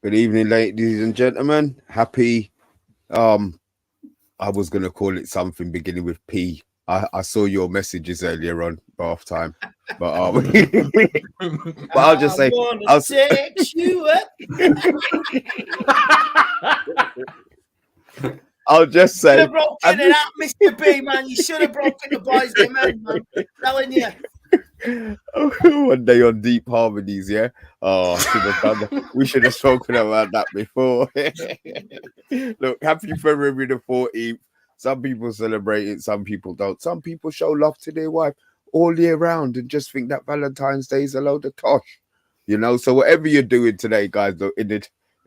Good evening, ladies and gentlemen. Happy. I was gonna call it something beginning with P. I saw your messages earlier on bath time, but but I'll just say I'll sex you up. I'll just say. You should have broken it up, Mr. B, man. You should have broken the boys' game in, man. I'm telling you. One day on Deep Harmonies, yeah. Oh, I should have done that. We should have spoken about that before. Look, happy February the 14th. Some people celebrate it, some people don't. Some people show love to their wife all year round and just think that Valentine's Day is a load of tosh. You know, so whatever you're doing today, guys, look, in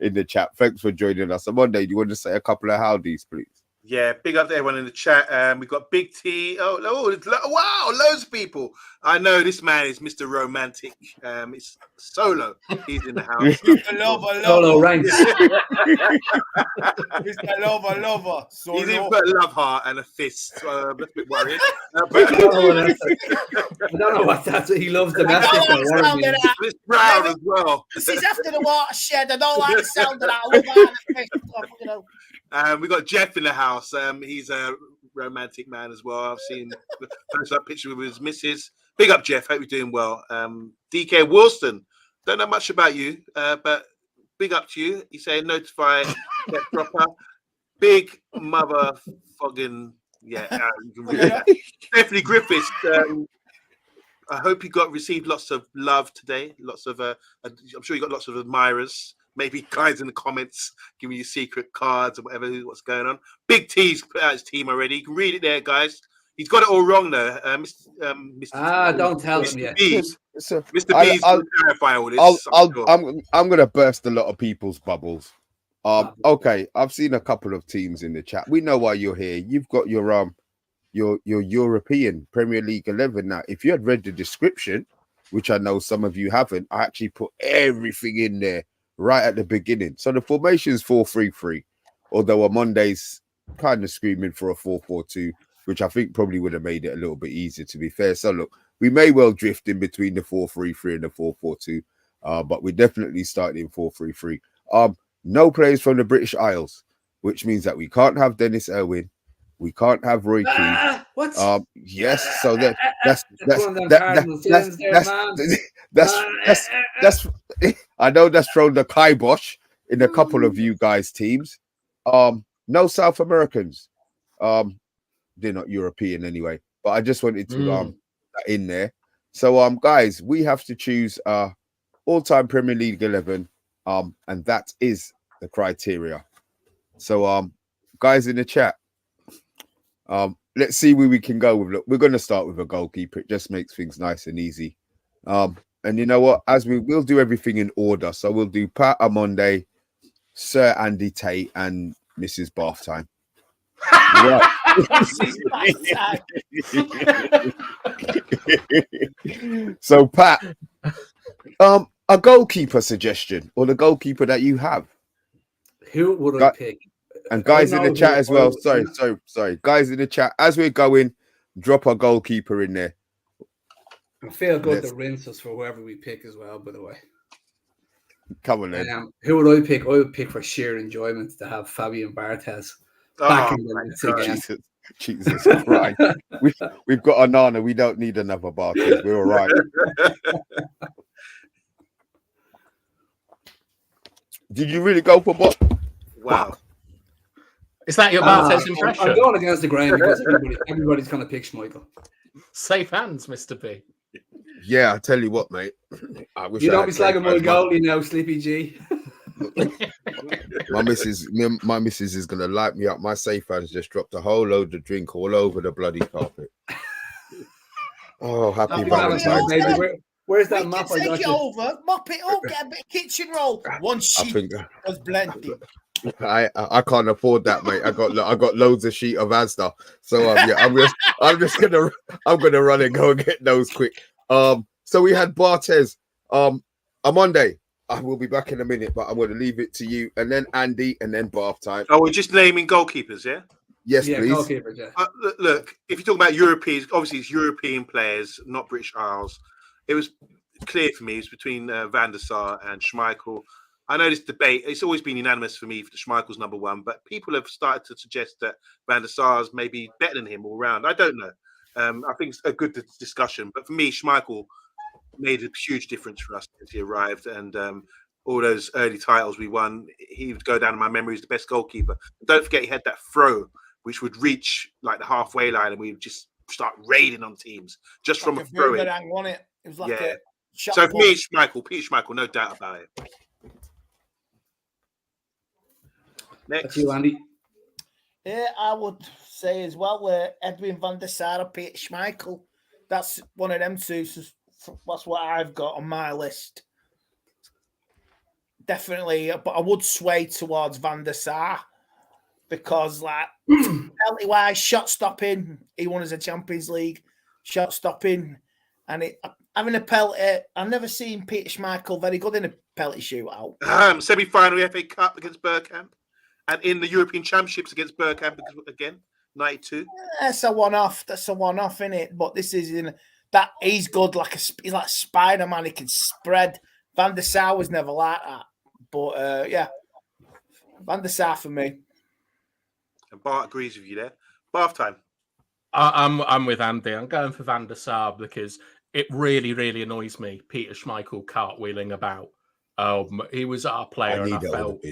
the chat, thanks for joining us. On Monday, do you want to say a couple of howdies, please? Yeah, big up to everyone in the chat. We've got Big T. Wow, loads of people. I know this man is Mr. Romantic. It's Solo. He's in the house. Mr. Lover. Solo ranks. Mr. Lover. Solo. He's even put a love heart and a fist. So I'm a bit worried. I don't know what that's. He loves domestic. It's proud as well. This is after the watershed. I don't like the sound of that. I love that. We got Jeff in the house. He's a romantic man as well. I've seen that picture with his missus. Big up, Jeff. Hope you're doing well. DK Wilson. Don't know much about you, but big up to you. He's saying notify, get proper. Big mother fogging. Yeah, you can read that. Stephanie Griffiths. I hope you received lots of love today. Lots of, I'm sure you got lots of admirers. Maybe guys in the comments giving you secret cards or whatever, what's going on. Big T's put out his team already. You can read it there, guys. He's got it all wrong though. Mr. Don't tell him yet. Mr. B's will clarify all this. I'm going to burst a lot of people's bubbles. Okay, I've seen a couple of teams in the chat. We know why you're here. You've got your European Premier League 11 now. If you had read the description, which I know some of you haven't, I actually put everything in there right at the beginning. So the formation is 4-3-3, although on Monday's kind of screaming for a 4-4-2, which I think probably would have made it a little bit easier, to be fair. So look, we may well drift in between the 4-3-3 and the 4-4-2, but we're definitely starting 4-3-3. No players from the British Isles, which means that we can't have Dennis Irwin, we can't have Roy Keane. What? Yes, so that's I know that's thrown the kibosh in a couple of you guys' teams. No South Americans. They're not European anyway, but I just wanted to that in there. So guys, we have to choose all-time Premier League 11, and that is the criteria. So guys in the chat, let's see where we can go with. Look, we're going to start with a goalkeeper. It just makes things nice and easy. And you know what? As we'll do everything in order. So we'll do Pat Omonde, Sir Andy Tate, and Mrs. Bathtime. So Pat, a goalkeeper suggestion, or the goalkeeper that you have. Who would I pick? And guys in the chat as well. Sorry. Guys in the chat, as we're going, drop a goalkeeper in there. I feel good to rinse us for whoever we pick as well, by the way. Come on, then. Who would I pick? I would pick for sheer enjoyment to have Fabian Barthez back in the mix again. Jesus Christ. We've got Onana. We don't need another Barthez. We're all right. Did you really go for what? Wow. Is that your Barthez impression? I'm going against the grain because everybody's going to pick Schmeichel. Safe hands, Mr. B. Yeah, I tell you what, mate. I wish you don't be slagging my goalie now, Sleepy G. My missus is gonna light me up. My safe hands just dropped a whole load of drink all over the bloody carpet. Oh, happy Valentine's Day. Where's that map? Take it over, mop it up, get a bit of kitchen roll. One sheet was blended. I can't afford that, mate. I got loads of sheet of Asda, so yeah, I'm gonna run and go and get those quick. So we had Barthez, Monday. I will be back in a minute, but I'm going to leave it to you, and then Andy, and then bath time. Oh, we're just naming goalkeepers, yeah? Yes, please. Goalkeepers, yeah. Look, if you're talking about Europeans, obviously it's European players, not British Isles. It was clear for me. It was between Van der Sar and Schmeichel. I know this debate, it's always been unanimous for me for Schmeichel's number one, but people have started to suggest that Van der Sar's maybe better than him all round. I don't know. I think it's a good discussion, but for me, Schmeichel made a huge difference for us as he arrived, and all those early titles we won, he would go down in my memory as the best goalkeeper. Don't forget he had that throw, which would reach like the halfway line, and we would just start raiding on teams just from a throw. It was like a shot. So for me, it's Schmeichel, Peter Schmeichel, no doubt about it. Next. That's you, Andy. Yeah, I would say as well, Edwin van der Sar or Peter Schmeichel. That's one of them two. So that's what I've got on my list. Definitely, but I would sway towards Van der Sar because, like, penalty-wise, shot stopping, he won as a Champions League shot stopping, and having a penalty. I've never seen Peter Schmeichel very good in a penalty shootout. Semi-final FA Cup against Bergkamp, and in the European Championships against Bergkamp again, 92. That's a one-off. That's a one-off, isn't it? But this is in that he's good, he's like Spider-Man. He can spread. Van der Sar was never like that. But yeah, Van der Sar for me. And Bart agrees with you there. Bath time. I'm with Andy. I'm going for Van der Sar because it really, really annoys me. Peter Schmeichel cartwheeling about. He was our player, and I felt,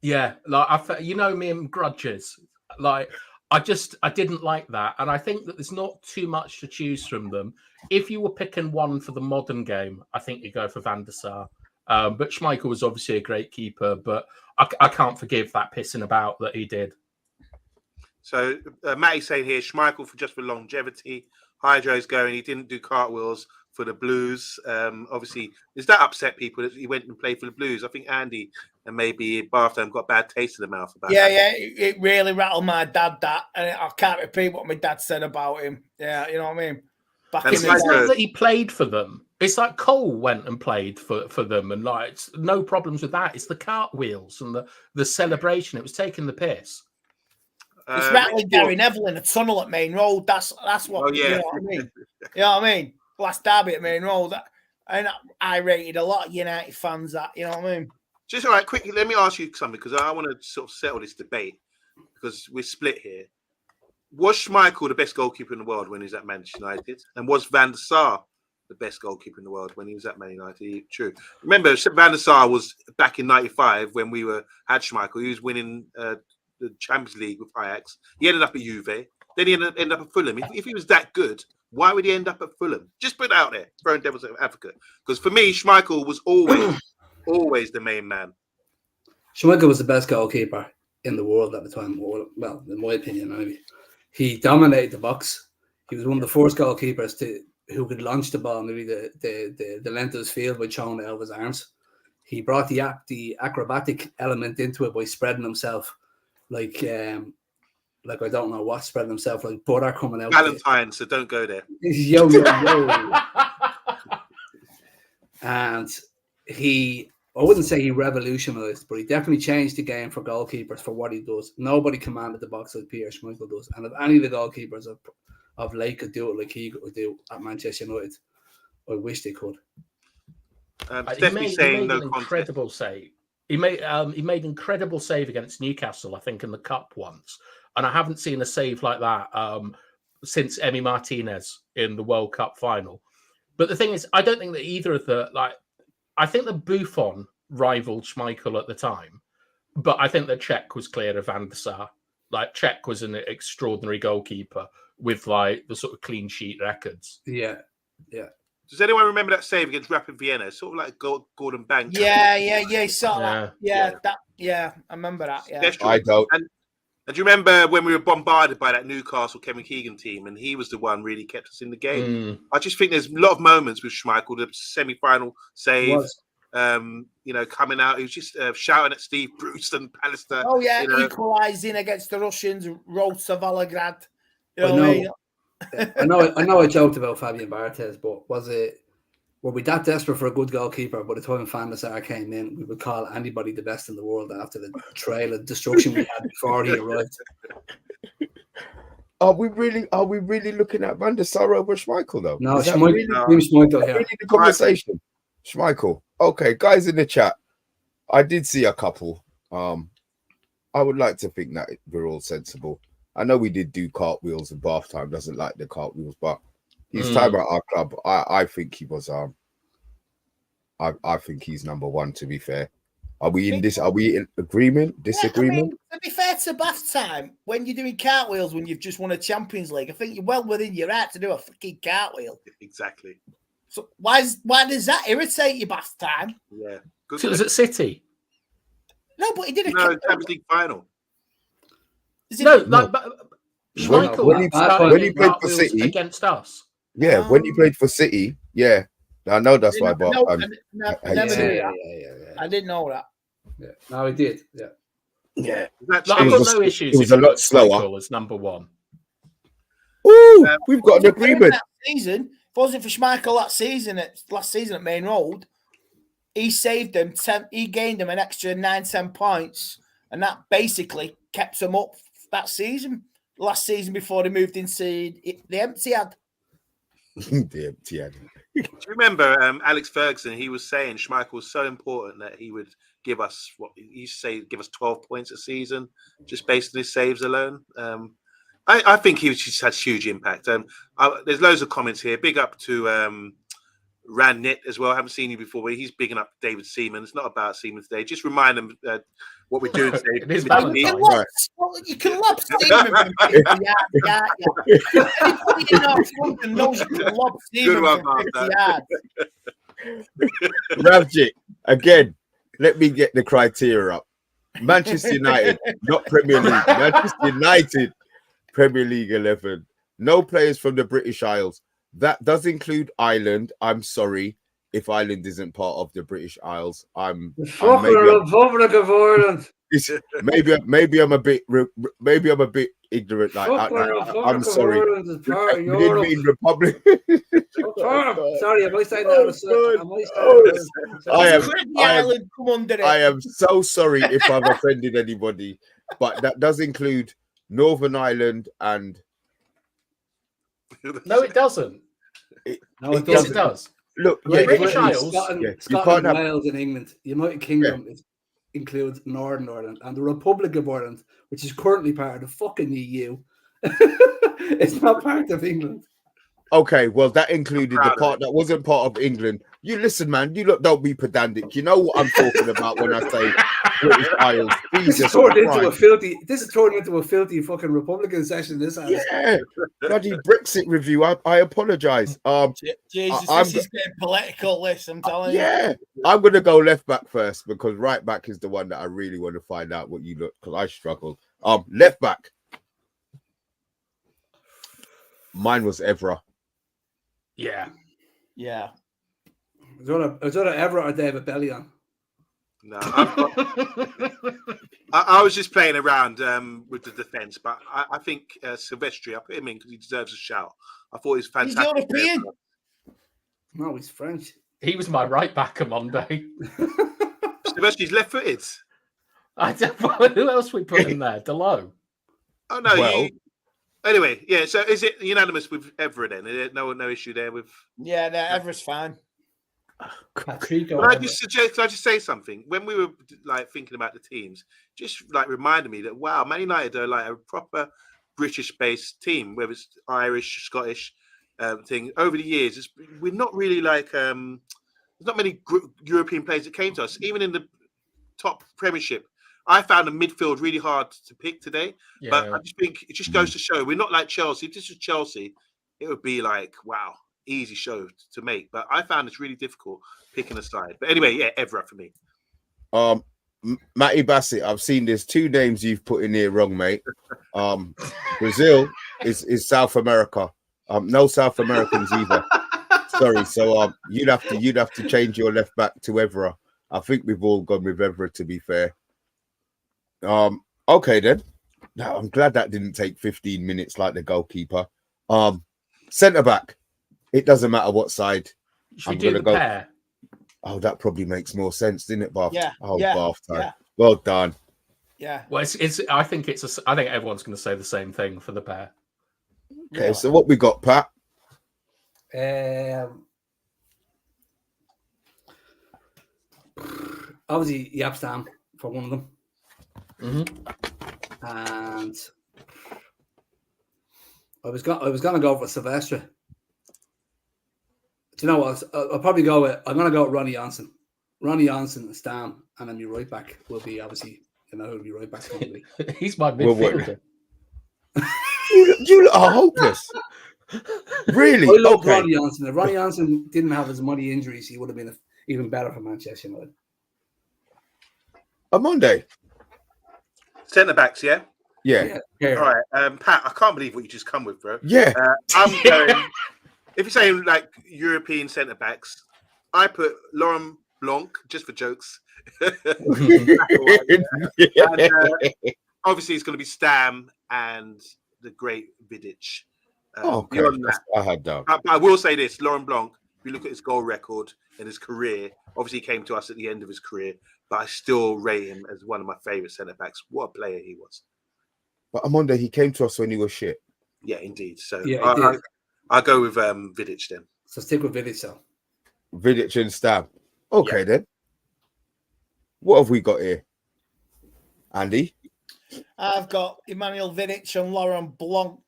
yeah, like I felt, you know, me and grudges. Like I didn't like that, and I think that there's not too much to choose from them. If you were picking one for the modern game, I think you go for Van der Sar. But Schmeichel was obviously a great keeper, but I can't forgive that pissing about that he did. So Matty's saying here, Schmeichel for longevity. Hydro's going, he didn't do cartwheels for the Blues. Obviously, does that upset people that he went and played for the Blues? I think Andy and maybe Bartham got a bad taste in the mouth about that. Yeah, it really rattled my dad, that. And I can't repeat what my dad said about him. Yeah, you know what I mean? It's not that he played for them. It's like Cole went and played for them, and like it's no problems with that. It's the cartwheels and the celebration. It was taking the piss. It's rattling Gary Neville in a tunnel at Main Road. That's what, you know what I mean? You know what I mean? Last derby at Main Road. And I rated a lot of United fans that, you know what I mean? Just all right, quickly, let me ask you something, because I want to sort of settle this debate, because we're split here. Was Schmeichel the best goalkeeper in the world when he was at Manchester United? And was Van der Sar the best goalkeeper in the world when he was at Man United? True. Remember, Van der Sar was back in '95 when we had Schmeichel. He was winning the Champions League with Ajax. He ended up at Juve. Then he ended up at Fulham. If he was that good, why would he end up at Fulham? Just put it out there, throwing devil's advocate. Because for me, Schmeichel was always the main man. Schmeichel was the best goalkeeper in the world at the time. Well, in my opinion, anyway. He dominated the box. He was one of the first goalkeepers who could launch the ball maybe the length of his field by throwing it out of his arms. He brought the acrobatic element into it by spreading himself like I don't know what, spreading himself like butter coming out. Valentine, so don't go there. Yo. And I wouldn't say he revolutionized, but he definitely changed the game for goalkeepers for what he does. Nobody commanded the box like Peter Schmeichel does. And if any of the goalkeepers of late could do it like he could do at Manchester United, I wish they could. He made an incredible save. He made incredible save against Newcastle, I think, in the Cup once. And I haven't seen a save like that since Emi Martinez in the World Cup final. But the thing is, I don't think that either of I think that Buffon rivaled Schmeichel at the time, but I think that Cech was clear of Van der Sar. Like, Cech was an extraordinary goalkeeper with like the sort of clean sheet records. Yeah. Does anyone remember that save against Rapid Vienna? Sort of like Gordon Banks. Yeah. Saw that. Yeah, I remember that. Yeah. I don't. And do you remember when we were bombarded by that Newcastle Kevin Keegan team, and he was the one really kept us in the game? I just think there's a lot of moments with Schmeichel, the semi-final save, coming out. He was just shouting at Steve Bruce and Pallister. Oh yeah, equalising against the Russians, Rota Volgograd. I know I joked about Fabian Barthez, but were we that desperate for a good goalkeeper? By the time Van der Sar came in, we would call anybody the best in the world after the trail of destruction we had before he arrived. Are we really looking at Van der Sar over Schmeichel though? No, Schmeichel here. Really the conversation. Schmeichel. Okay, guys in the chat. I did see a couple. I would like to think that we're all sensible. I know we did do cartwheels, and Bath Time doesn't like the cartwheels, but his time at our club, I think he was I think he's number one, to be fair. Are we in agreement, disagreement? I mean, to be fair to Bath Time, when you're doing cartwheels when you've just won a Champions League, I think you're well within your right to do a fucking cartwheel. Exactly. So why does that irritate you, Bath Time? Yeah. So it was at City. No, but he did a Champions League final. Schmeichel when he played for City against us. Yeah, when he played for City, yeah. I know that's why Bath Time hates him. I didn't know that. Yeah. No, he did. Yeah. Yeah. I've got no issues. It was a lot slower. As number one. Ooh, we've got an agreement. Season, if it wasn't for Schmeichel last season at Main Road, he saved them 10. He gained them an extra 9-10 points, and that basically kept them up that season. Last season before they moved into the empty ad. The empty ad. Do you remember Alex Ferguson? He was saying Schmeichel was so important that he would give us what he used to say, give us 12 points a season, just based on his saves alone. I think he just had huge impact. There's loads of comments here. Big up to Rannit as well. I haven't seen you before, but he's bigging up David Seaman. It's not about Seaman today. Just remind him what we're doing today. You can lob Seaman from 50 yards. Anybody in North London knows you can lob Seaman from 50 yards. Ravjit, again, let me get the criteria up. Manchester United, not Premier League. Manchester United, Premier League 11. No players from the British Isles. That does include Ireland. I'm sorry if Ireland isn't part of the British Isles. Maybe I'm a bit ignorant. Like I'm sorry. We didn't mean Republic. Sorry, am I saying that? I am so sorry if I've offended anybody, but that does include Northern Ireland and. No, it doesn't. Yes, it does. Look, British Isles, Scotland, Wales, and England. The United Kingdom includes Northern Ireland and the Republic of Ireland, which is currently part of the fucking EU. It's not part of England. Okay, well, that included the part that wasn't part of England. You listen, man. You look, don't be pedantic. You know what I'm talking about when I say British Isles. This is turned into a filthy fucking Republican session. This house. Yeah, bloody Brexit review. I apologize. Jesus, this is getting political. I'm telling you. Yeah, I'm gonna go left back first because right back is the one that I really want to find out what you look because I struggled. Left back. Mine was Evra. Yeah. Is that Evra or David Bellion? No, I was just playing around with the defense, but I think Silvestri, I put him in because he deserves a shout. I thought he was fantastic. He's European. No, he's French. He was my right back on Monday. Silvestri's left-footed. Who else we put in there? Delo. Oh no. Anyway, yeah. So is it unanimous with Evra then? No issue there with. Yeah, no, Evra's fine. Can I just say something? When we were like thinking about the teams, just like reminded me that wow, Man United are like a proper British-based team, whether it's Irish, Scottish thing. Over the years, we're not really like there's not many European players that came to us, even in the top Premiership. I found the midfield really hard to pick today, but I just think it just goes to show we're not like Chelsea. If this was Chelsea, it would be like, wow, easy show to make. But I found it's really difficult picking a side. But anyway, yeah, Evra for me. Matty Bassett, I've seen there's two names you've put in here wrong, mate. Brazil is South America. No South Americans either. Sorry, so you'd have to change your left back to Evra. I think we've all gone with Evra, to be fair. Okay then. Now I'm glad that didn't take 15 minutes like the goalkeeper. Centre back. It doesn't matter what side. Should we do the pair? Oh, that probably makes more sense, didn't it, Bath? Yeah. Bath time. Yeah. Well done. Yeah. Well, I think everyone's going to say the same thing for the pair. Okay, so what we got, Pat? obviously Yapstam for one of them. Mm-hmm. And I was gonna go for Sylvester. Do you know what? I'll probably go with. I'm gonna go with Ronnie Johnson. Ronnie Johnson and Stam, and then my right back will be obviously. You know who'll be right back going to be. He's my midfielder. You are hopeless. Really? I love Okay. Ronnie Johnson. If Ronnie Johnson didn't have as many injuries, he would have been even better for Manchester United. OMONDI. Centre backs, yeah. Yeah. Yeah. All right, Pat. I can't believe what you just come with, bro. Yeah. I'm going. If you're saying like European centre backs, I put Laurent Blanc just for jokes. And, obviously, it's going to be Stam and the great Vidic. Okay. Beyond that, I had done. but I will say this: Laurent Blanc. If you look at his goal record and his career, obviously he came to us at the end of his career, but I still rate him as one of my favourite centre backs. What a player he was! But OMONDI, he came to us when he was shit. Yeah, indeed. So Yeah, I'll go with Vidic then. So stick with Vidic, so. Vidic and Stam. Okay, then. What have we got here? Andy? I've got Emmanuel Vidic and Laurent Blanc,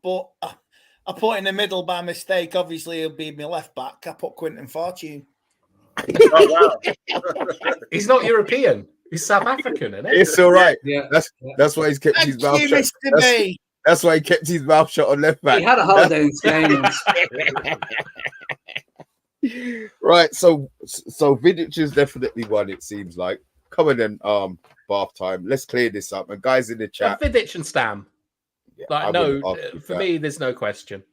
but I put in the middle by mistake. Obviously, he'll be my left back. I put Quentin Fortune. Oh, wow. He's not European. He's South African, isn't it? It's all right. Yeah. That's why he's kept his mouth Thank you, shut. Mr. B. That's why he kept his mouth shut on left back. He had a holiday in Spain. Right, so Vidic is definitely one, it seems like. Come on then, bath time. Let's clear this up. And guys in the chat. Vidic and Stam. Yeah, Like, I no, wouldn't argue with for that. me, there's no question.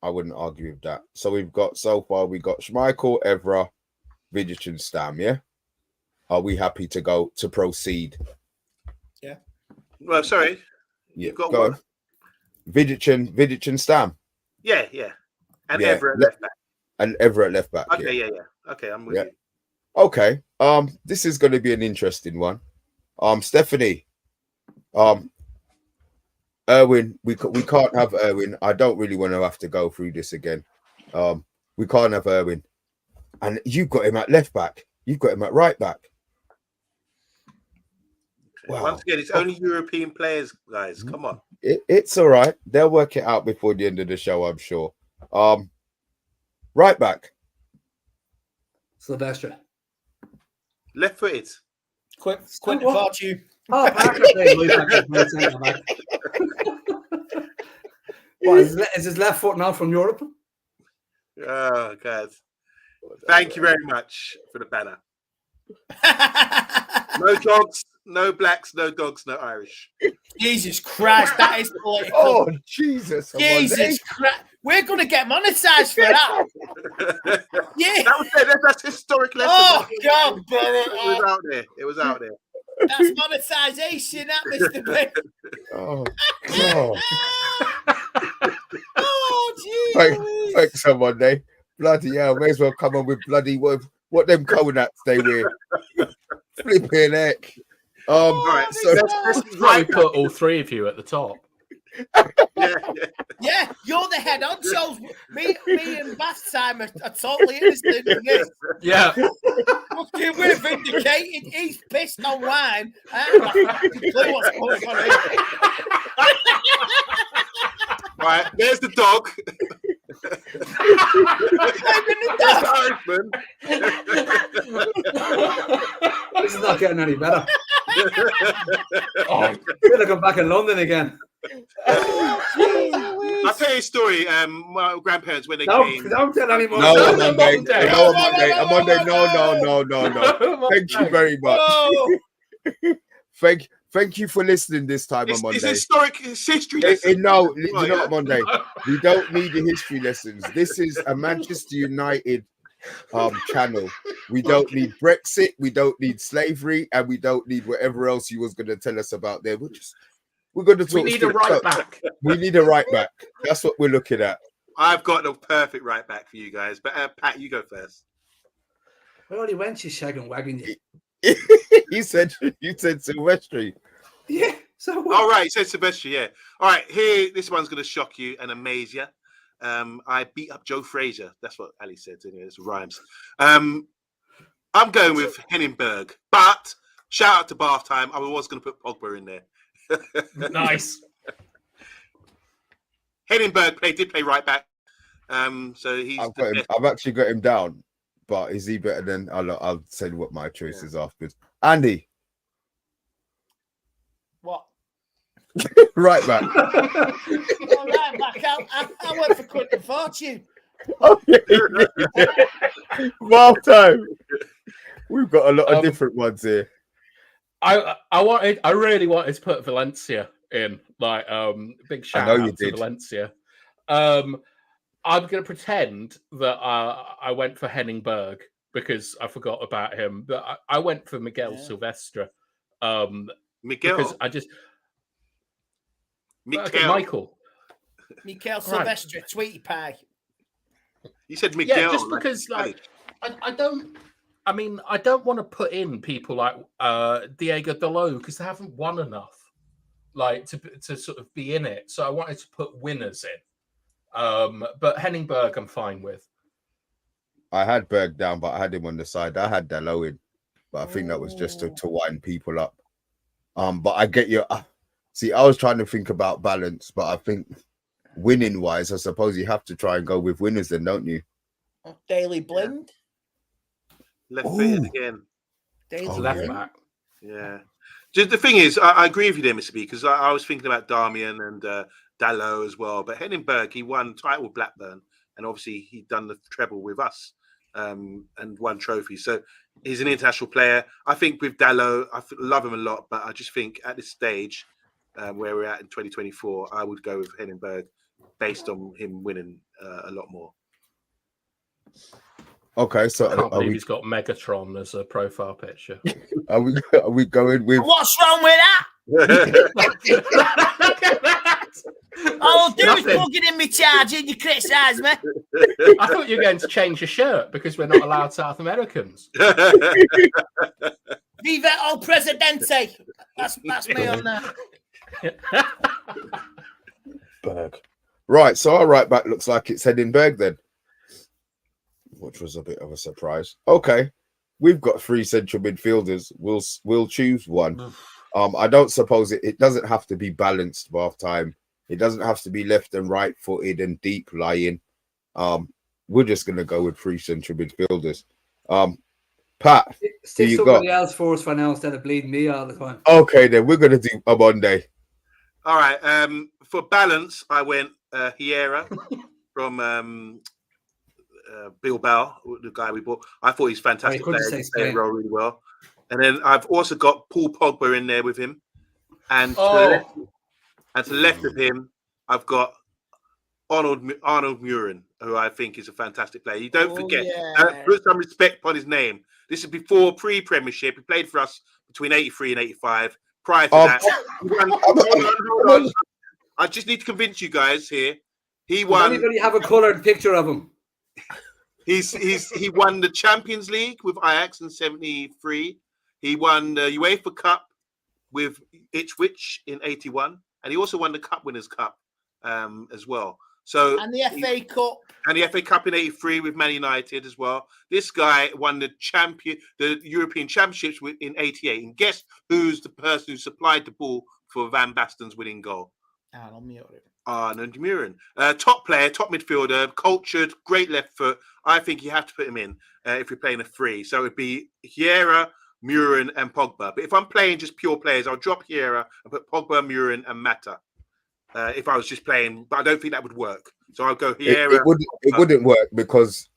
I wouldn't argue with that. So we got Schmeichel, Evra, Vidic and Stam, yeah? Are we happy to go to proceed? Well, sorry. Yeah, Got go what? on. Vidic and Stam. Yeah. And Yeah, Everett left back. And Evra at left back. Okay, yeah. yeah. Okay, I'm with Yeah. you. Okay. This is going to be an interesting one. Stephanie. Erwin, we can't have Erwin. I don't really want to have to go through this again. We can't have Erwin. And you've got him at left back. You've got him at right back. Wow. Once again, it's only European players, guys. Come on. It's all right. They'll work it out before the end of the show, I'm sure. Right back. Sylvester. Left footed. Quentin what? Fortune. Oh, Parker played right back, right centre back. What, is his left foot now from Europe? Oh, God. Thank you very much for the banner. No dogs, no blacks, no dogs, no Irish. Jesus Christ, that is political. Oh, Jesus. Jesus Christ. We're going to get monetized for that. Yeah. That's historic lesson. Oh, God, It brother. was out there. It was out there. That's monetization, that, Mr. B. Oh, God. Oh, jeez. Thanks, someone, Day. Bloody hell, may as well come on with bloody what them coconuts they wear. Flipping heck. All right, so That's why we put all three of you at the top. Yeah, you're the head honchos. Me and Bathtime are totally innocent in this. Yeah. Okay, we're vindicated. He's pissed on wine. I don't have a clue what's going on here. Right, there's the dog. This is not getting any better. Oh, I feel like I'm back in London again. I'll tell you a story. My grandparents, when they came. Don't tell any more. No, No, I'm on day. Monday. No, I'm on day. No. Thank you very much. Oh, Thank you for listening this time on It's Monday. historic. It's history. lesson. No, Oh, you know yeah. what, Monday? We don't need the history lessons. This is a Manchester United channel. We don't need Brexit, we don't need slavery, and we don't need whatever else you was going to tell us about there. We're going to talk. we need a right back. We need a right back. That's what we're looking at. I've got the perfect right back for you guys. But Pat, you go first. I already went, you shagging wagging you. You said Silvestri. Yeah, so what? All right, he said Sylvester, yeah. All right, here, this one's going to shock you and amaze you. I beat up Joe Frazier. That's what Ali said. Anyway, this rhymes. I'm going with Henningberg, but shout out to Bath Time. I was going to put Pogba in there. Nice. Henningberg did play right back. So he's I've actually got him down, but is he better than? I'll tell you what my choice is afterwards. Andy, What? right back. All right, back. I went for Quentin Fortune. Okay. Bath Time. We've got a lot of different ones here. I really wanted to put Valencia in, like big shout out to Valencia. I'm going to pretend that I went for Henningberg because I forgot about him, but I went for Miguel Silvestre. Because I just Michael Silvestre, Tweety Pie. You said Miguel. Yeah, just because like I don't want to put in people like Diego Dalot because they haven't won enough, like to sort of be in it. So I wanted to put winners in. But Henningberg, I'm fine with. I had Berg down, but I had him on the side. I had Dalot in, but I think that was just to wind people up. But I get you. See, I was trying to think about balance, but I think winning wise, I suppose you have to try and go with winners, then, don't you? Daily Blind. Left footed again. Daily left back. Yeah. Just the thing is, I agree with you there, Mr. B, because I was thinking about Darmian and Dalot as well. But Henningberg, he won title with Blackburn, and obviously he'd done the treble with us and won trophies. So he's an international player. I think with Dalot, I love him a lot, but I just think at this stage where we're at in 2024, I would go with Henningberg based on him winning a lot more. Okay, so I can't believe he's got Megatron as a profile picture. Are we going with? What's wrong with that? All I'll do is plug it in my charger and you criticise me. I thought you were going to change your shirt because we're not allowed South Americans. Viva el Presidente. That's me on that. Berg. Right, so our right back looks like it's Henningberg then, which was a bit of a surprise. Okay, we've got 3 central midfielders. We'll choose one. I don't suppose it doesn't have to be balanced Bath Time. It doesn't have to be left and right footed and deep lying. We're just gonna go with 3 central midfielders. Pat, stick somebody else for us for now instead of bleeding me all the time. Okay, then we're gonna do OMONDI. All right. For balance, I went Hiera from Bilbao, the guy we bought. I thought he's fantastic player. He played role really well. And then I've also got Paul Pogba in there with him. And to the left of him, I've got Arnold Muren, who I think is a fantastic player. You don't forget, put some respect upon his name. This is before pre-Premiership. He played for us between 83 and 85. Prior to that, hold on. I just need to convince you guys here. He won. Does anybody have a coloured picture of him? He won the Champions League with Ajax in 73. He won the UEFA Cup with Ipswich in 81, and he also won the Cup Winners' Cup as well. So and the FA Cup. And the FA Cup in 83 with Man United as well. This guy won the European Championships in 88. And guess who's the person who supplied the ball for Van Basten's winning goal? Arnold Muren. Top player, top midfielder, cultured, great left foot. I think you have to put him in if you're playing a 3. So it'd be Hiera, Muren, and Pogba. But if I'm playing just pure players, I'll drop Hiera and put Pogba, Muren, and Mata. If I was just playing, but I don't think that would work. So I'll go here. It wouldn't work because,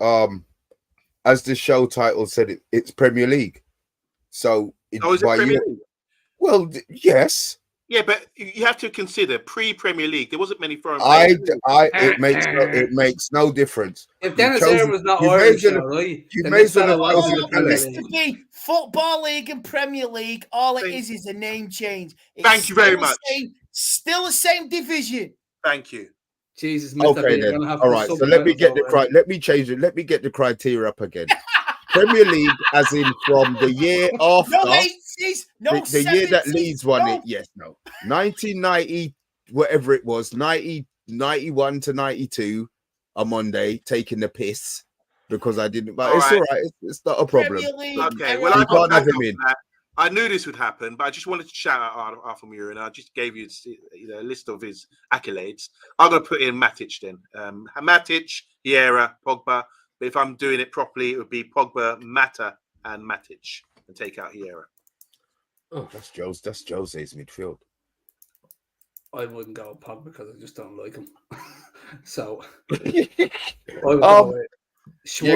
as the show title said, it's Premier League. So, is it Premier League? Well, yes. Yeah, but you have to consider pre-Premier League. There wasn't many foreign players. It makes no difference. If Dennis Aaron was not Irish, you may as well be Football League and Premier League. All it is a name change. Thank you very much. Still the same division. Thank you. Jesus, okay then. All right, so let me get let me change it. Let me get the criteria up again. Premier League, as in from the year after. No 80s, no the 70s, year that Leeds won it. Yes, no. 1990, whatever it was, 91 to 92, OMONDI, taking the piss. because I didn't. But All it's right. all right. It's not a problem. Premier League, Okay, era. well, I You got can't have back him up in. for that. I knew this would happen, but I just wanted to shout out Arthur and I just gave you, a list of his accolades. I'm going to put in Matic then. Matic, Vieira, Pogba. But if I'm doing it properly, it would be Pogba, Mata, and Matic, and take out Vieira. Oh, that's Jose's midfield. I wouldn't go with Pogba because I just don't like him. So Yeah, I would go with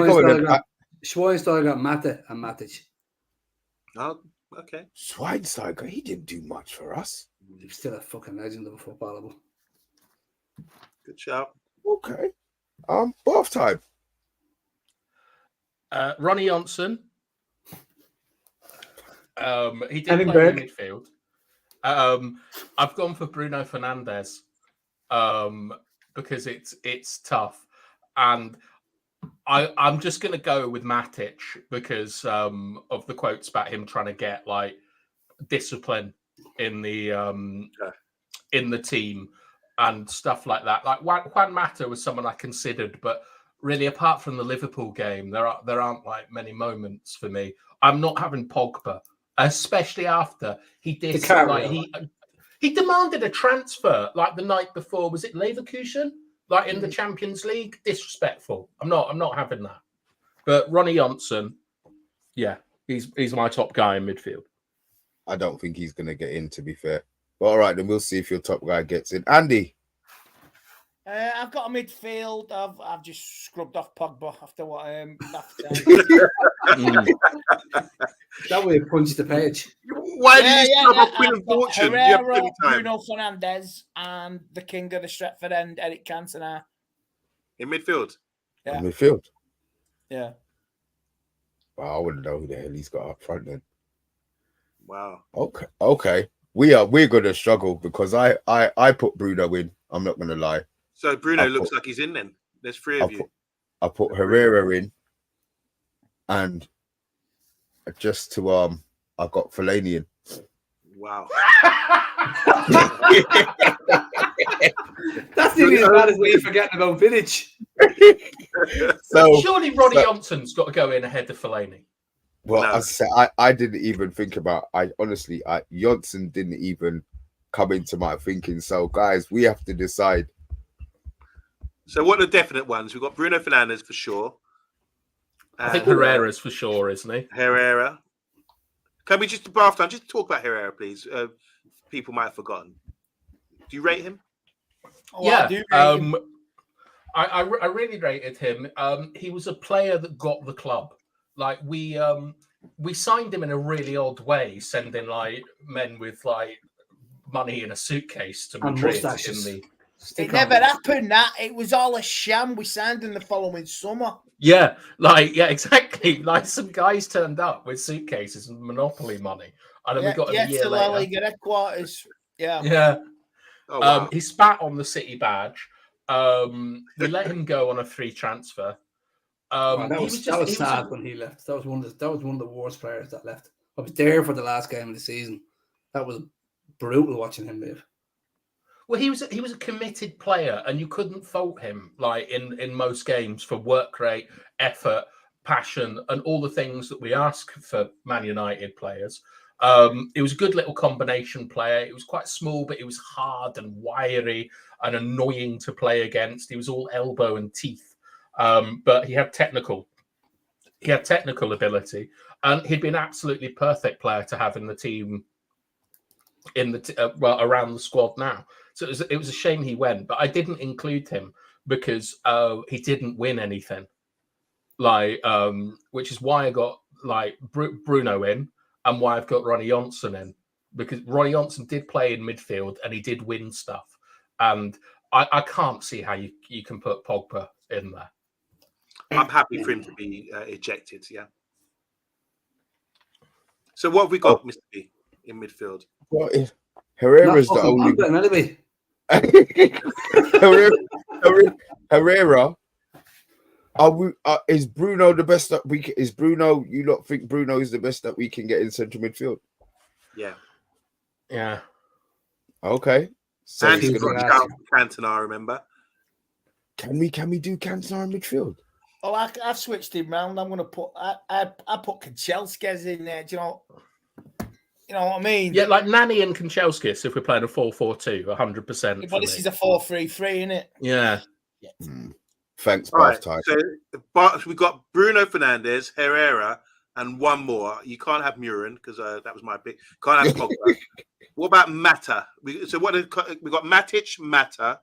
go on then. Schweinsteiger, Mata, and Matic. Oh, okay. Schweinsteiger, he didn't do much for us. He's still a fucking legend of a footballer. Good shout. Okay. Bath time. Ronnie Johnson. He did play in midfield. I've gone for Bruno Fernandes because it's tough, and I'm just going to go with Matic because of the quotes about him trying to get like discipline in the team and stuff like that. Like Juan Mata was someone I considered, but really apart from the Liverpool game, there aren't like many moments for me. I'm not having Pogba, especially after he did he demanded a transfer like the night before. Was it Leverkusen? Like in the Champions League? Disrespectful. I'm not having that. But Ronnie Johnson, yeah, he's my top guy in midfield. I don't think he's going to get in, to be fair. But all right, then we'll see if your top guy gets in. Andy. I've got a midfield. I've just scrubbed off Pogba after what That way it punches the page. Why did you scrub off Queen of Fortune? Herrera, Bruno Fernandes, and the king of the Stretford end, Eric Cantona. In midfield? Yeah. In midfield? Yeah. Well, I wouldn't know who the hell he's got up front then. Wow. Okay. We're gonna struggle because I put Bruno in. I'm not gonna lie. So Bruno looks like he's in then. There's three of you. I put Herrera in, and just to I got Fellaini in. Wow. That's nearly as bad as me forgetting about Village. So surely Ronnie Johnson's got to go in ahead of Fellaini. Well, no. I didn't even think about. Johnson didn't even come into my thinking. So, guys, we have to decide. So, what are the definite ones? We've got Bruno Fernandes for sure. I think Herrera's for sure, isn't he? Herrera. Can we just talk about Herrera, please? People might have forgotten. Do you rate him? Oh, yeah, I do rate him. I really rated him. He was a player that got the club. Like we signed him in a really odd way, sending like men with like money in a suitcase to Madrid. It never happened. It was all a sham. We signed in the following summer. Yeah, exactly. Like some guys turned up with suitcases and Monopoly money, and then we got him a year later. Headquarters. Yeah. Yeah. Oh, wow. He spat on the City badge. We let him go on a free transfer. That was sad when he left. That was one of the worst players that left. I was there for the last game of the season. That was brutal watching him leave. Well, he was a committed player, and you couldn't fault him. Like in most games for work rate, effort, passion, and all the things that we ask for Man United players. It was a good little combination player. It was quite small, but it was hard and wiry and annoying to play against. He was all elbow and teeth. But he had technical ability, and he'd be an absolutely perfect player to have in the team, around the squad now. So it was a shame he went, but I didn't include him because he didn't win anything. Which is why I got Bruno in, and why I've got Ronnie Johnson in, because Ronnie Johnson did play in midfield and he did win stuff, and I can't see how you can put Pogba in there. I'm happy for him to be ejected. Yeah. So what have we got, Mr. B, in midfield? Well, Herrera's the only. Herrera. Is Bruno the best that we can? Is Bruno? You lot think Bruno is the best that we can get in central midfield? Yeah. Yeah. Okay. So and he's got Cantona, remember? Can we do Cantona in midfield? Well, I've switched him round. I'm going to put I put Kanchelskis in there. Do you know what I mean? Yeah, like Nani and Kanchelskis if we're playing a 4-4-2, 100%. But this is a 4-3-3, isn't it? Yeah. Thanks, All right. Bathtime. So we've got Bruno Fernandes, Herrera, and one more. You can't have Murin because that was my pick. Can't have Pogba. What about Mata? We got Matic, Mata,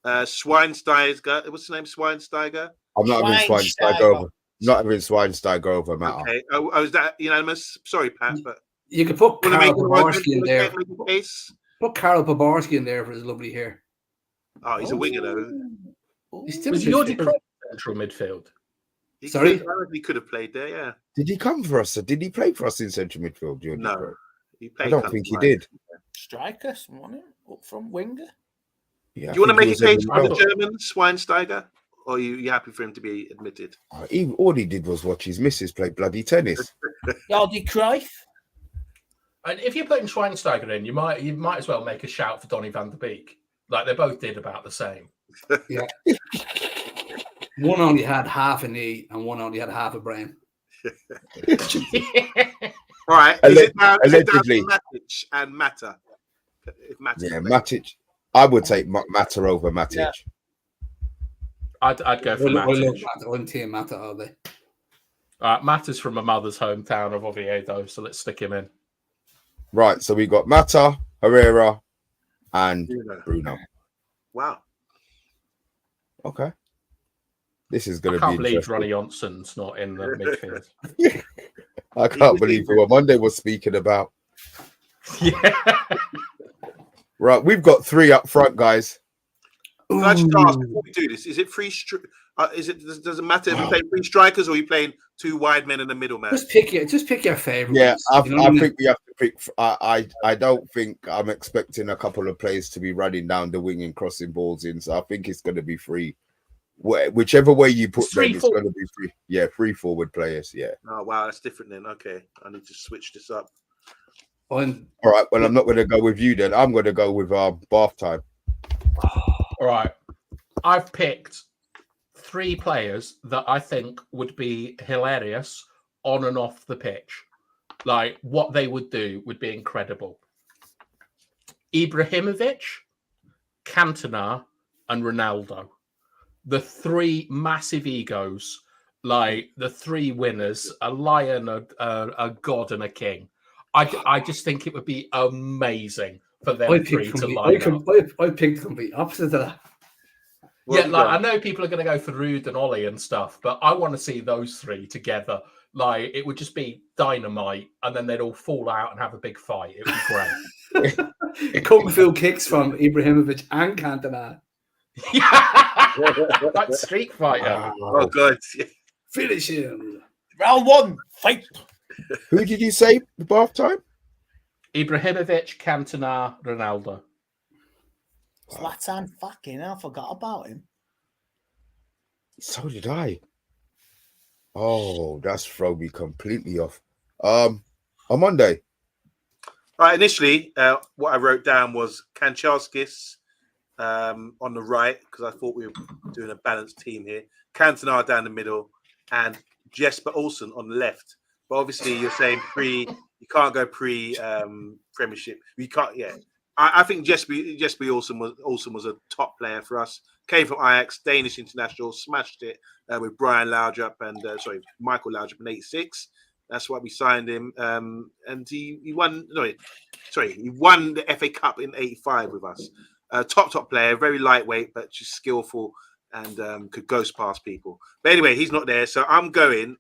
Schweinsteiger. What's his name? Schweinsteiger. I'm not having Schweinsteiger over. Not having Schweinsteiger over Mata. Okay. Oh, is that unanimous? Sorry, Pat, but You could put Karl Poborski in there. Put Karl Poborski in there for his lovely hair. Oh, he's a winger though. He's still Was Jordi Cruyff central midfield? He could have played there, yeah. Did he come for us? Or did he play for us in central midfield? Jordi No. Cruyff? I don't think he did. Striker, up from winger. Yeah, do you want to make a case for the German Schweinsteiger? Or are you happy for him to be admitted? All he did was watch his missus play bloody tennis. Jordi Cruyff. And if you're putting Schweinsteiger in, you might as well make a shout for Donny van der Beek. Like they both did about the same. Yeah. One only had half a knee and one only had half a brain. All right. Allegedly. Matic and Mata? Matic. I would take Mata over Matic. Yeah. I'd go for Matic. I'm team Mata all day. Mata's from my mother's hometown of Oviedo, so let's stick him in. Right, so we got Mata, Herrera, and Bruno. Wow. Okay. This is going to be. I can't believe Ronnie Johnson's not in the midfield. I can't believe who Monday was speaking about. Yeah. Right, we've got 3 up front, guys. Can I just ask before we do this? Is it free? Does it matter if you play 3 strikers or are you playing 2 wide men in the middle, man? Just pick your favorite. Yeah, I think we have to pick. I don't think I'm expecting a couple of players to be running down the wing and crossing balls in. So I think it's going to be free. Whichever way you put them, it's going to be free. Yeah, free forward players. Yeah. Oh wow, that's different then. Okay, I need to switch this up. All right. Well, I'm not going to go with you then. I'm going to go with bath time. All right. I've picked 3 players that I think would be hilarious on and off the pitch. Like what they would do would be incredible. Ibrahimovic, Cantona, and Ronaldo. The 3 massive egos, like the 3 winners, a lion, a god, and a king. I just think it would be amazing for them 3 to line up. I picked the complete opposite of that. Yeah, like I know people are going to go for Ruud and Ollie and stuff, but I want to see those 3 together. Like it would just be dynamite, and then they'd all fall out and have a big fight. It would be great. Kung fu kicks from Ibrahimovic and Cantona. Yeah, like Street Fighter. Oh, good. Finish him. Round 1, fight. Who did you say the bath time? Ibrahimovic, Cantona, Ronaldo. Zlatan, fucking hell, I forgot about him. So did I. Oh, that's thrown me completely off. On Monday. All right, initially, what I wrote down was Kanchelskis on the right, because I thought we were doing a balanced team here. Cantona down the middle, and Jesper Olsen on the left. But obviously, you're saying you can't go Premiership. You can't, yeah. I think Jesper Olsen was a top player for us. Came from Ajax, Danish international, smashed it with Brian Laudrup and Michael Laudrup in '86. That's why we signed him. And he won. He won the FA Cup in '85 with us. Top player, very lightweight, but just skillful and could ghost past people. But anyway, he's not there, so I'm going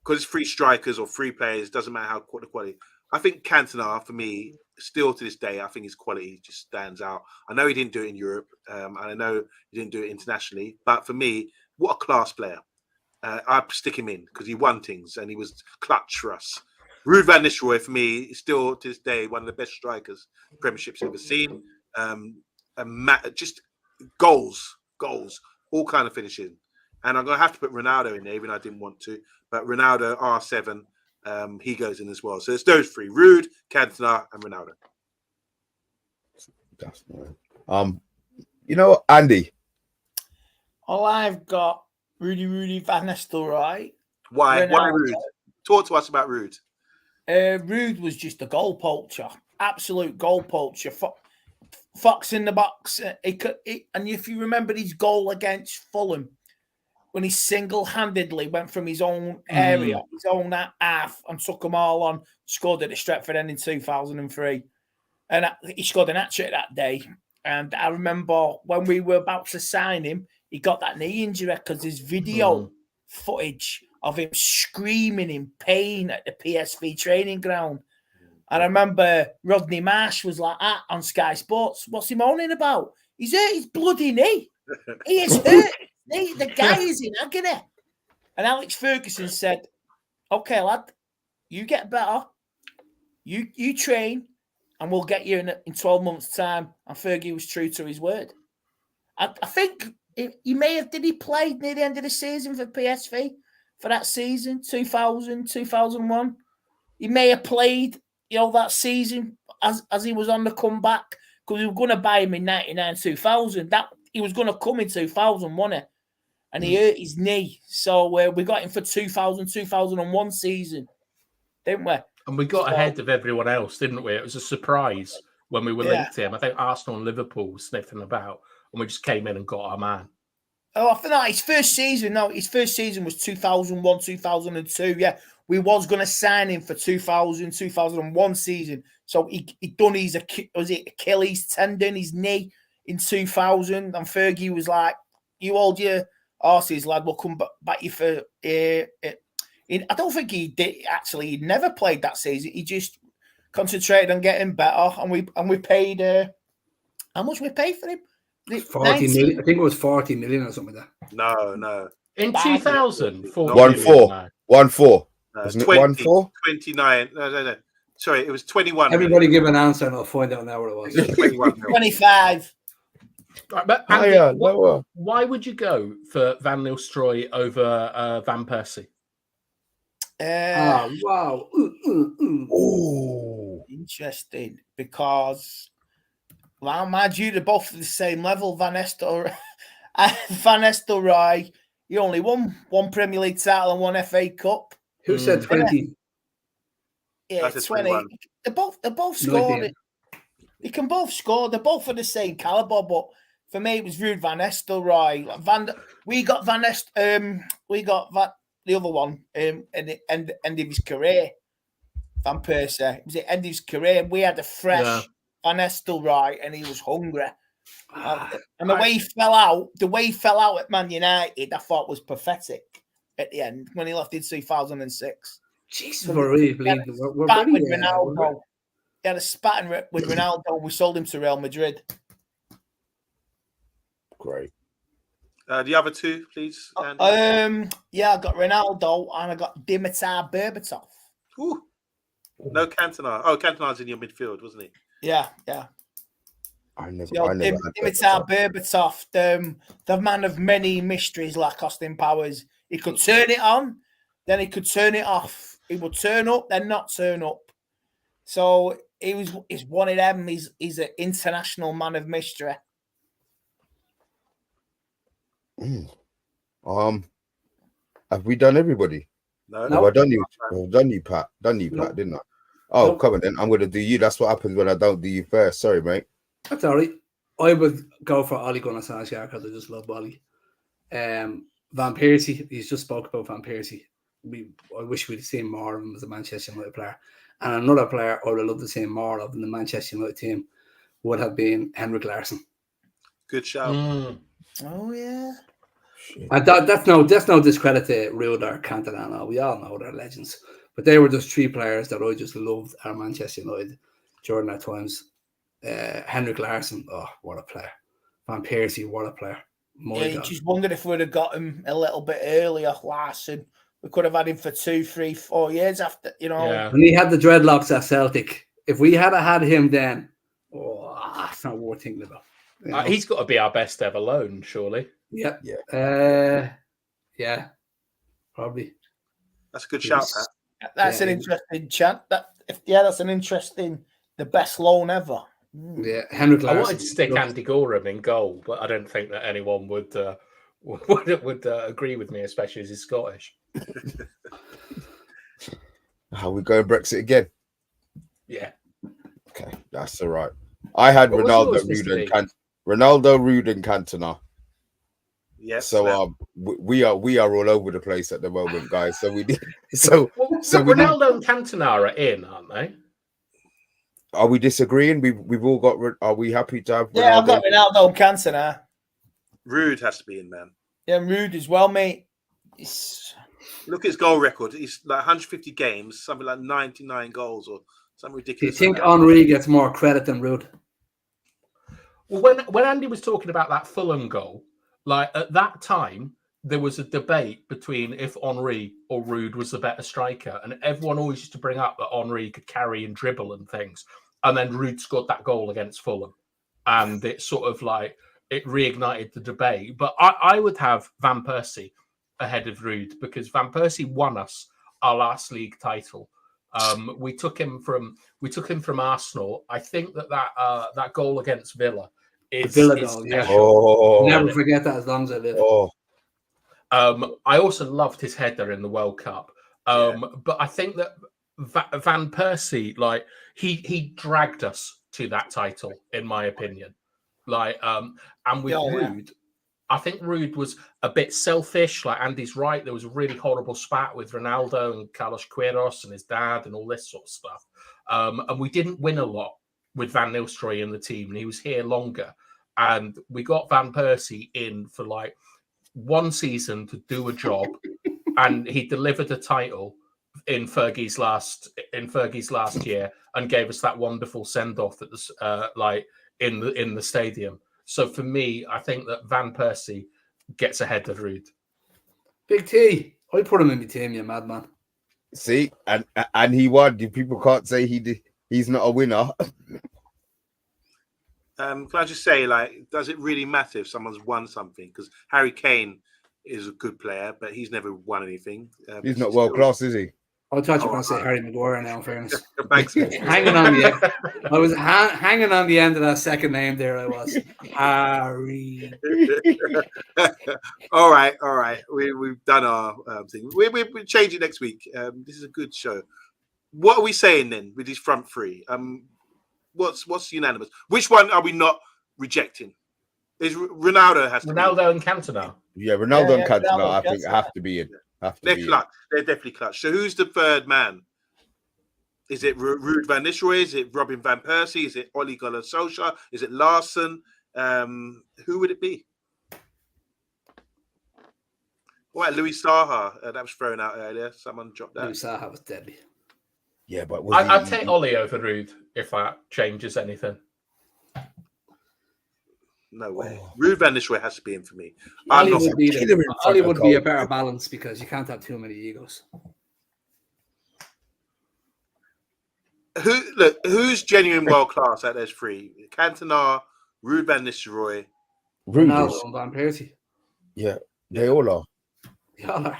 because it's 3 strikers or 3 players. Doesn't matter how the quality. I think Cantona, for me, still to this day, I think his quality just stands out. I know he didn't do it in Europe, and I know he didn't do it internationally, but for me, what a class player. I'd stick him in because he won things and he was clutch for us. Ruud van Nistelrooy, for me, is still to this day one of the best strikers the Premiership's ever seen. Just goals, all kind of finishing. And I'm going to have to put Ronaldo in there, even though I didn't want to. But Ronaldo, R7, he goes in as well. So it's those 3, Ruud, Cantona, and Ronaldo. That's Andy. Well, I've got Rudy Van Nistelrooy. Why? Why Ronaldo. Rude? Talk to us about Rude. Rude was just a goal poacher, absolute goal poacher. Fox in the box. And if you remember his goal against Fulham, when he single-handedly went from his own area, his own half, and took them all on, scored at the Stretford End in 2003. And he scored an hat-trick that day. And I remember when we were about to sign him, he got that knee injury because there's video footage of him screaming in pain at the PSV training ground. And I remember Rodney Marsh was like that on Sky Sports. What's he moaning about? He's hurt his bloody knee. He is hurt. The guy is in agony. And Alex Ferguson said, okay, lad, you get better. You train, and we'll get you in 12 months' time. And Fergie was true to his word. I think did he play near the end of the season for PSV for that season, 2000, 2001? He may have played, that season as he was on the comeback, because we were going to buy him in 99, 2000. That he was going to come in 2000, wasn't it? And he hurt his knee. So we got him for 2000, 2001 season, didn't we? And we got ahead of everyone else, didn't we? It was a surprise when we were linked to him. I think Arsenal and Liverpool were sniffing about, and we just came in and got our man. Oh, I think that his first season was 2001, 2002. Yeah, we was going to sign him for 2000, 2001 season. So he done his Achilles tendon, his knee in 2000. And Fergie was like, you hold your horses, lad, we'll come back you for... I don't think he did, actually. He never played that season. He just concentrated on getting better. And we paid... how much we paid for him? 40 million. I think it was 40 million or something like that. No. In 2000, 1-4. 1-4. Wasn't it 1-4? 29. No. Sorry, it was 21. Everybody give an answer and I'll find out now what it was. 25. Right, but Andy, why would you go for Van Nistelrooy over Van Persie? Wow. Ooh. Interesting, because... Well, mind you, they're both at the same level. Van Nistelrooy, he only won one Premier League title and one FA Cup. Who said 20? Yeah, 20. They both scored. They can both score. They're both of the same caliber, but for me, it was Ruud Van Nistelrooy. We got the other one at the end of his career. Van Persie. It was the end of his career. We had a fresh Van Nistelrooy, and he was hungry. And the way he fell out at Man United, I thought was pathetic at the end when he left in 2006. Jesus, we're really bleeding. Ronaldo. He had a spat with Ronaldo. We sold him to Real Madrid. Great. The other two, please. I got Ronaldo and I got Dimitar Berbatov. Ooh. No Cantona. Oh, Cantona's in your midfield, wasn't he? Yeah. I never Dimitar Berbatov, the man of many mysteries, like Austin Powers. He could turn it on, then he could turn it off. He would turn up, then not turn up. So he's one of them. He's an international man of mystery. Have we done everybody? No. Have I done you? I've done you, Pat. Pat, didn't I? Oh, come on then. I'm going to do you. That's what happens when I don't do you first. Sorry, mate. That's all right. I would go for Ole Gunnar Solskjaer because I just love Ole. Van Persie, he's just spoke about Van Persie. I wish we'd seen more of him as a Manchester United player. And another player I would have loved to see more of in the Manchester United team would have been Henrik Larsson. Good shout. Oh, yeah. And that's no discredit to Ruud or Cantona. We all know they're legends. But they were just three players that I just loved at Manchester United during that times. Henrik Larsson, oh, what a player. Van Persie, what a player. You just wondered if we'd have got him a little bit earlier, Larsson. We could have had him for 2, 3, 4 years after, Yeah. When he had the dreadlocks at Celtic, if we had had him then, it's not worth thinking about. He's got to be our best ever loan, surely. Yeah. Yeah. Probably. That's a good shout, Pat. That's an interesting chat. That's an interesting, the best loan ever. Yeah, Henrik Larsson. I wanted to stick Andy Gorham in goal, but I don't think that anyone would would agree with me, especially as he's Scottish. How we going Brexit again? Yeah. Okay, that's all right. I had What was Ronaldo, yours, Mr. Rude, Ronaldo, Rude, and Cantona. Yes. So we are all over the place at the moment, guys. So we did. So Ronaldo and Cantona are in, aren't they? Are we disagreeing? We've all got. Are we happy to have? Yeah, Ronaldo? I've got Ronaldo and Cantona. Rude has to be in, man. Yeah, Rude as well, mate. Look at his goal record. He's like 150 games, something like 99 goals or something Do you ridiculous. think Henry gets more credit than Rude? Well, when Andy was talking about that Fulham goal, like at that time, there was a debate between if Henry or Rude was the better striker, and everyone always used to bring up that Henry could carry and dribble and things, and then Rude scored that goal against Fulham, and it sort of like it reignited the debate. But I would have Van Persie ahead of Rude because Van Persie won us our last league title. We took him from Arsenal. I think that goal against Villa is Villa goal, yeah. Oh, Never forget that as long as I live. oh, I also loved his header in the World Cup. But I think that Van Persie, like he dragged us to that title, in my opinion. Like, and with Rude, I think Rude was a bit selfish. Like Andy's right, there was a really horrible spat with Ronaldo and Carlos Queiroz and his dad and all this sort of stuff. And we didn't win a lot with Van Nistelrooy in the team, and he was here longer. And we got Van Persie in for like one season to do a job, and he delivered a title in Fergie's last year and gave us that wonderful send off at the like in the stadium. So for me, I think that Van Persie gets ahead of Rude. Big T, I put him in my team, you madman. see, and he won. People can't say he's not a winner. Can I just say, like, does it really matter if someone's won something? Because Harry Kane is a good player, but he's never won anything. He's not world class, is he? I thought you were going to say Harry Maguire now, in fairness. Thanks. Hanging on the end. I was hanging on the end of that second name there, I was. Harry. all right. We've done our thing. We'll change it next week. This is a good show. What are we saying then with these front three? What's unanimous? Which one are we not rejecting? Is Ronaldo has to Ronaldo and Cantona. Yeah, Ronaldo and Cantona, Ronaldo I think Cantona. have to be in. They're clutch. They're definitely clutch. So who's the third man? Is it Ruud van Nistelrooy? Is it Robin van Persie? Is it Ole Gunnar Solskjaer? Is it Larson? Who would it be? What about Louis Saha? That was thrown out earlier. Someone dropped that. Louis Saha was deadly. Yeah, but I'd take Ollie over Rude if that changes anything. No way. Ruud van Nistelrooy has to be in for me. Ollie I'm not. would be a better balance because you can't have too many egos. Who's genuine world class out those three? Cantona, Ruud van Nistelrooy, Ronaldo and Van Persie. Yeah, they all are. They all are.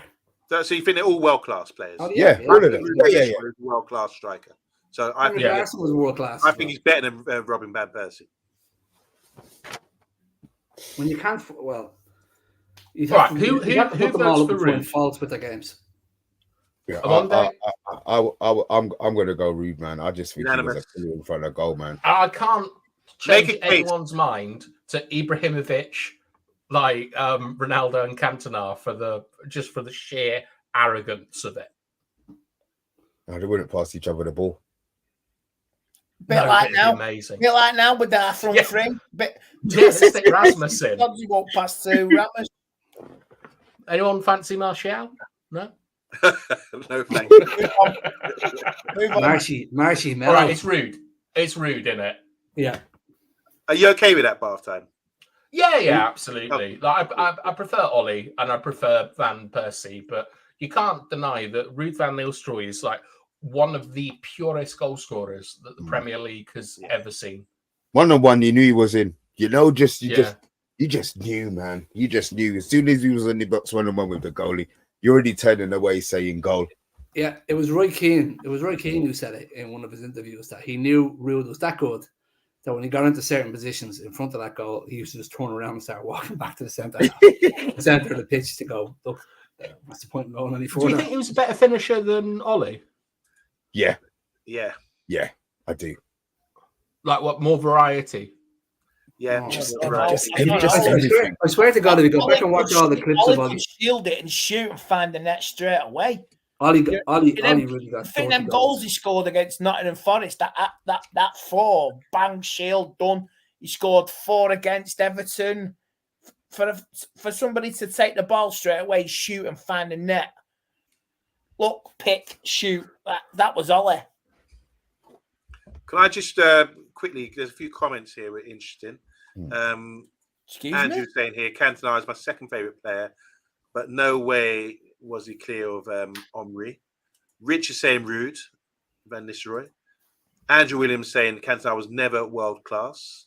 So you think they're all world class players? Oh, Yeah, all of them. Yeah. World class striker. So I think Larson was world class. I think he's better than Robin van Persie. When you can't, well, you Right, have who put them votes all up for and find Rude? faults with their games. Yeah, Monday? I'm going to go Rude, man. I just think he was a killer in front of goal, man. I can't change Make a case. anyone's mind to Ibrahimovic, like Ronaldo and Cantona for the sheer arrogance of it. No, they wouldn't pass each other the ball. Bit No, like it'd be now. amazing. Bit like now with our front Yeah. three. Bit Yeah, stick Rasmus in. Dodgy won't pass through Rasmus. Anyone fancy Martial? No. No thanks. Move on. Marshy, All Mel. right, it's Rude. It's Rude, isn't it? Yeah. Are you okay with that bath time? Yeah, absolutely. Like I prefer Ollie and I prefer Van Persie, but you can't deny that Ruud van Nistelrooy is like one of the purest goal scorers that the Premier League has ever seen. 1-on-1, you knew he was in. You know, you just knew, man. You just knew as soon as he was in the box 1-on-1 with the goalie, you're already turning away saying goal. Yeah, it was Roy Keane. It was Roy Keane who said it in one of his interviews that he knew Ruud was that good that when he got into certain positions in front of that goal, he used to just turn around and start walking back to the centre of the pitch to go, look, what's the point in going any further? Do you think he was a better finisher than Ollie? Yeah, Yeah, I do. Like what? More variety? yeah. I swear to God, if you go back and watch all the clips of Ollie could shield it and shoot and find the net straight away. Ollie really got. I think them goals he scored against Nottingham Forest, that 4, bang, shield, done. He scored 4 against Everton. For somebody to take the ball straight away, shoot and find the net. Look, pick, shoot. That was Ollie. Can I just quickly? There's a few comments here that are interesting. Andrew's saying here, Cantona is my second favourite player, but no way was he clear of Omri. Rich is saying rude, Van Nistelrooy. Andrew Williams saying Cantona was never world class.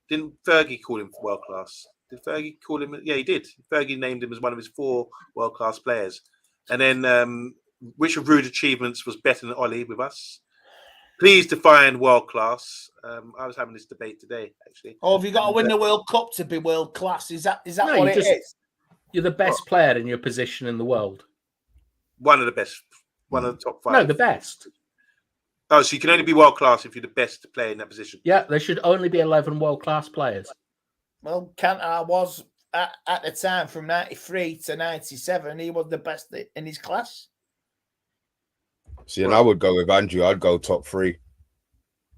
Didn't Fergie call him world class? Did Fergie call him? Yeah, he did. Fergie named him as one of his 4 world class players. And then which of Rude's achievements was better than Ollie with us? Please define world class. I was having this debate today, actually. Oh, have you got to win the World Cup to be world class? Is that what it is? You're the best player in your position in the world. One of the best. One of the top 5. No, the best. Oh, so you can only be world class if you're the best player in that position. Yeah, there should only be 11 world class players. Well, Cantona was at the time from 93 to 97. He was the best in his class. See, and I would go with Andrew. I'd go top 3.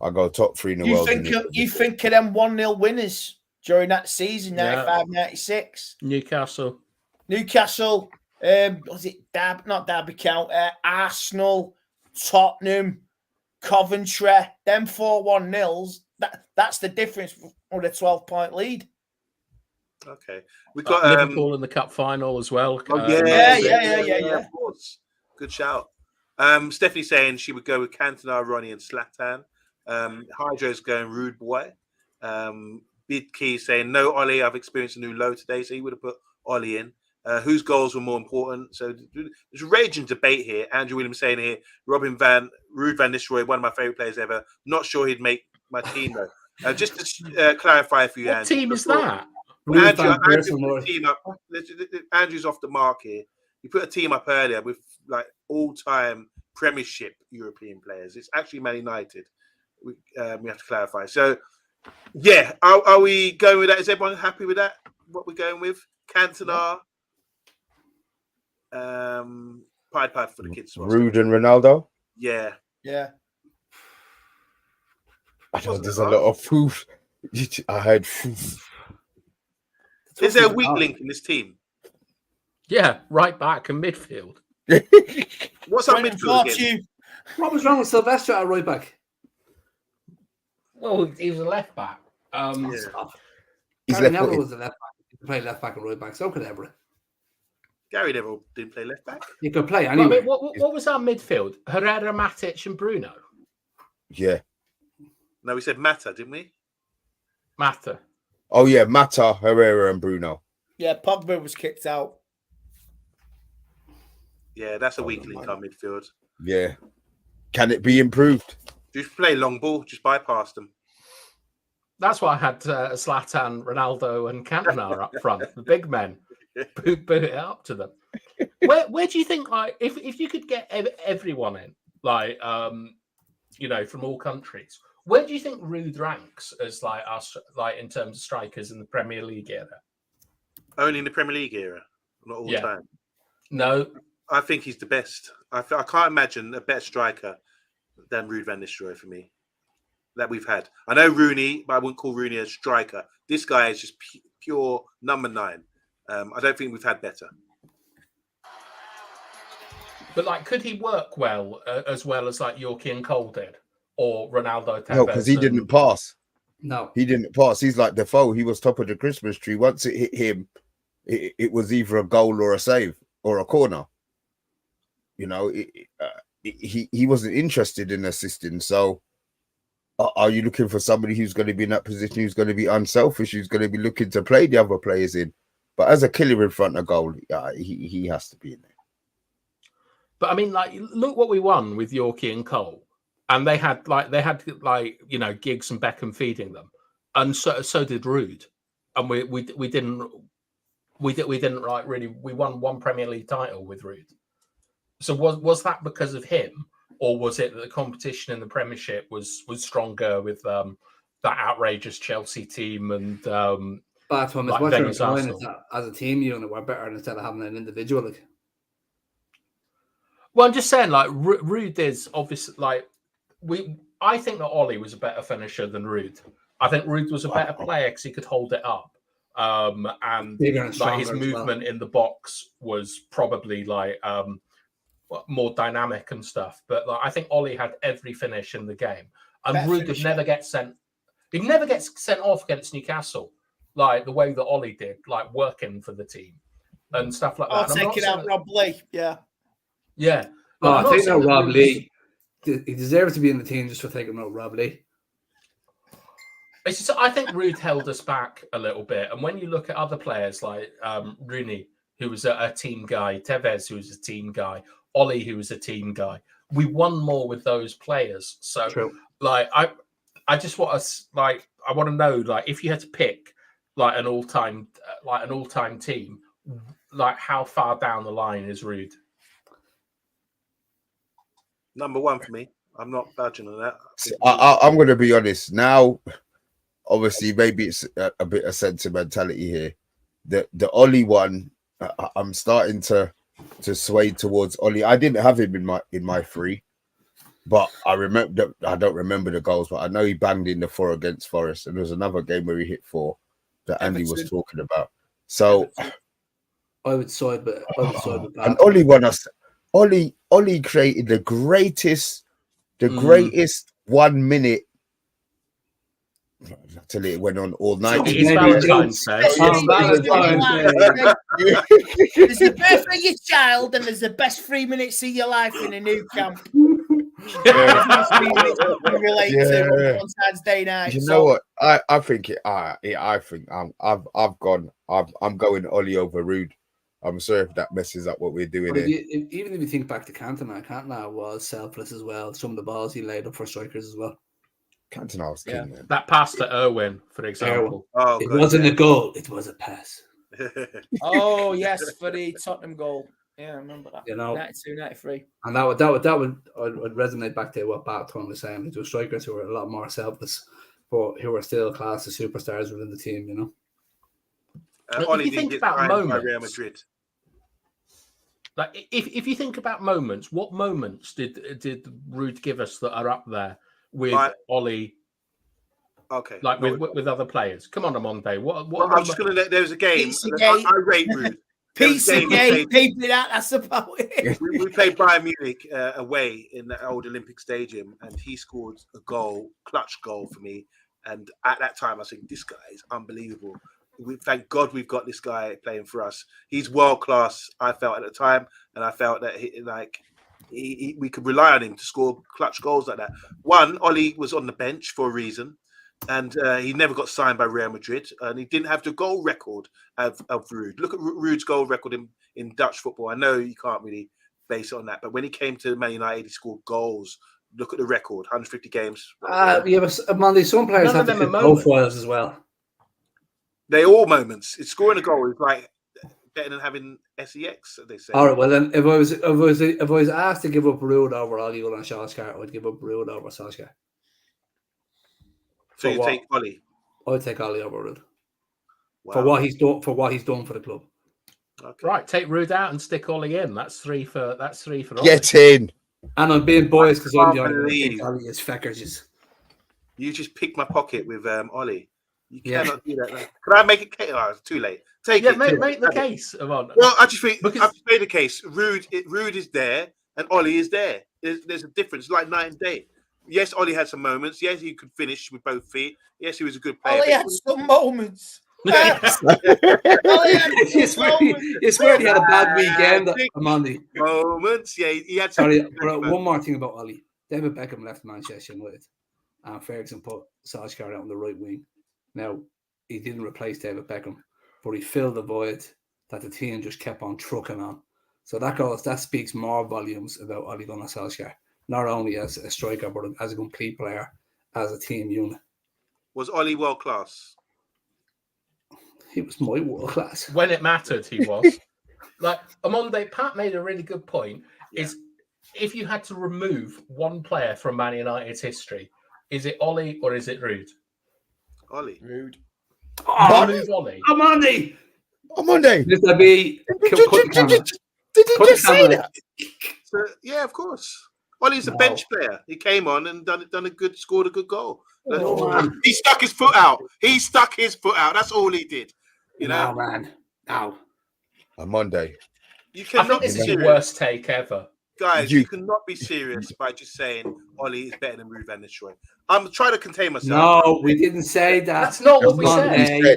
I'd go top 3 in the world. You think of them 1-0 winners during that season, 95-96? Newcastle. Was it not Derby County? Arsenal, Tottenham, Coventry. Them 4 1-0s. That's the difference with a 12-point lead. Okay, we got Liverpool in the cup final as well. Yeah. Of course, good shout. Stephanie saying she would go with Cantona, Ronnie, and Zlatan. Hydro's going rude boy. Bid Key saying no Ollie. I've experienced a new low today, so he would have put Ollie in. Whose goals were more important? So there's a raging debate here. Andrew Williams saying here, Ruud van Nistelrooy, one of my favorite players ever. Not sure he'd make my team though. Just to clarify for you, what Andrew. team is that? Andrew's off the mark here. You put a team up earlier with like all-time Premiership European players. It's actually Man United. We have to clarify. So, yeah, are we going with that? Is everyone happy with that? What we're going with? Cantona, Pied Piper for the kids. Ruud and Ronaldo. Yeah. I know there's a lot of food. I heard food. Is there a weak link in this team? Yeah, right back and midfield. What's our midfield again? What was wrong with Sylvester at right back? Well, he was a left back. Gary Neville was a left back. He could play left back and right back. So could Everett. Gary Neville didn't play left back. He could play anyway. Well, I mean, what was our midfield? Herrera, Matic, and Bruno. Yeah. No, we said Mata, didn't we? Mata. Oh yeah, Mata, Herrera, and Bruno. Yeah, Pogba was kicked out. Yeah, that's a weak link on midfield. Yeah. Can it be improved? Just play long ball, just bypass them. That's why I had Zlatan, Ronaldo, and Cantona up front, the big men. Boot it up to them. Where do you think, like, if you could get everyone in, like, from all countries, where do you think Ruud ranks as like us, like in terms of strikers in the Premier League era? Only in the Premier League era, not all the time. No, I think he's the best. I can't imagine a better striker than Ruud van Nistelrooy for me that we've had. I know Rooney, but I wouldn't call Rooney a striker. This guy is just pure number 9. I don't think we've had better. But like, could he work well as like Yorkie and Cole did, or Ronaldo? Tevez No, because he didn't pass. No, he didn't pass. He's like Defoe. He was top of the Christmas tree. Once it hit him, it was either a goal or a save or a corner. You know, he wasn't interested in assisting. So, are you looking for somebody who's going to be in that position, who's going to be unselfish, who's going to be looking to play the other players in? But as a killer in front of goal, he has to be in there. But I mean, like, look what we won with Yorkie and Cole, and they had Giggs and Beckham feeding them, and so did Rude, and we didn't like really. We won one Premier League title with Rude. So was that because of him, or was it that the competition in the Premiership was stronger with that outrageous Chelsea team and But Thomas, like what you're Wenger's implying is Arsenal? that as a team unit, we're better instead of having an individual. Like. Well, I'm just saying, like Rude is obviously like I think that Ollie was a better finisher than Rude. I think Rude was a better player because he could hold it up, and Bigger and like his stronger as movement in the box was probably like more dynamic and stuff. But like, I think Ollie had every finish in the game, and Better Rude would finisher. never get sent. He'd never get sent off against Newcastle, like the way that Ollie did, like working for the team and stuff like I'll that. And I'm take not it out, saying- Rob Lee. Yeah. Yeah. Oh, I'm I not think saying that that Rob Rude was- Lee, he deserves to be in the team just for taking out Rob Lee. It's just, I think Rude held us back a little bit. And when you look at other players like Rooney, who was a team guy, Tevez, who was a team guy, Ollie, who was a team guy, we won more with those players. So, True. like, I just want us, like, I want to know, like, if you had to pick, like, an all-time team, like, how far down the line is Rude? Number one for me. I'm not budging on that. I'm going to be honest now. Obviously, maybe it's a bit of sentimentality here. The Ollie one, I'm starting to sway towards Ollie. I didn't have him in my three, but I don't remember the goals, but I know he banged in the 4 against Forest, and there was another game where he hit 4 that Andy was talking about. So I would side with that. and Ollie won us. Ollie created the greatest 1 minminute. Until it went on all night. It's Valentine's Day. There's the birth of your child, and there's the best 3 minutes of your life in a new camp. Relate to on Saturday night. You know what? I think I'm going Ollie over Rude. I'm sorry if that messes up what we're doing here. Even if you think back to Cantona was selfless as well. Some of the balls he laid up for strikers as well. Cantona was king, man. That pass to Irwin, for example. It wasn't a goal; it was a pass. Oh yes, for the Tottenham goal. Yeah, I remember that. 92, 93. And that would resonate back to what BATHTIME was saying. It was strikers who were a lot more selfless, but who were still classed as superstars within the team. You know. If you think about moments, Real Madrid. Like if you think about moments, what moments did Rude give us that are up there with Ollie? Okay, like with other players. Come on, Omondi. What I'm just gonna. There was a game. I rate Rude. Pizzagate, people that's about it. We played Bayern Munich away in the old Olympic Stadium, and he scored a clutch goal for me. And at that time, I was thinking, this guy is unbelievable. Thank God we've got this guy playing for us. He's world class. I felt at the time, and I felt that we could rely on him to score clutch goals like that. One, Ollie was on the bench for a reason, and he never got signed by Real Madrid, and he didn't have the goal record of Rude. Look at Rude's goal record in Dutch football. I know you can't really base it on that, but when he came to Man United, he scored goals. Look at the record, 150 games. Yeah, but Monday, some players have to profiles as well. They're all moments. It's scoring a goal is like better than having SEX, they say. All right, well then, if I was asked to give up Rude over Ole Gunnar Solskjaer, I would give up Rude over Solskjaer. So you take Ollie? I would take Ollie over Rude. Wow. For what he's done for the club. Okay. Right, take Rude out and stick Ollie in. That's three for Ollie. Get in. And I'm being biased because I'm the only Ollie is feckers. You just picked my pocket with Ollie. You cannot do that. Can I make it? Oh, it's too late. Take it. Make the case. Well, I just think I've made the case. Rude is there, and Ollie is there. There's a difference, like night and day. Yes, Ollie had some moments. Yes, he could finish with both feet. Yes, he was a good player. Ollie had some moments. You swear he had a bad weekend, Monday. Moments, yeah, he had. Sorry, one more thing about Ollie. David Beckham left Manchester United, and Ferguson put Solskjaer out on the right wing. Now, he didn't replace David Beckham, but he filled the void that the team just kept on trucking on. So that speaks more volumes about Ole Gunnar Solskjaer. not only as a striker, but as a complete player, as a team unit. Was Ollie world class? He was my world class. When it mattered, he was. Like, OMONDI, Pat made a really good point, is if you had to remove one player from Man United's history, is it Ollie or is it Ruud? Ollie. Rude. Oh, Remove Ollie. OMONDI! OMONDI! Mr. B, Did you just say that? So, yeah, of course. Ollie's a bench player. He came on and scored a good goal. He stuck his foot out. That's all he did. You know, no, man. No. OMONDI. You I cannot think be this is serious. your worst take ever. Guys, you cannot be serious by just saying Ollie is better than Ruud van Nistelrooy. I'm trying to contain myself. No, we didn't say that. That's not what we said.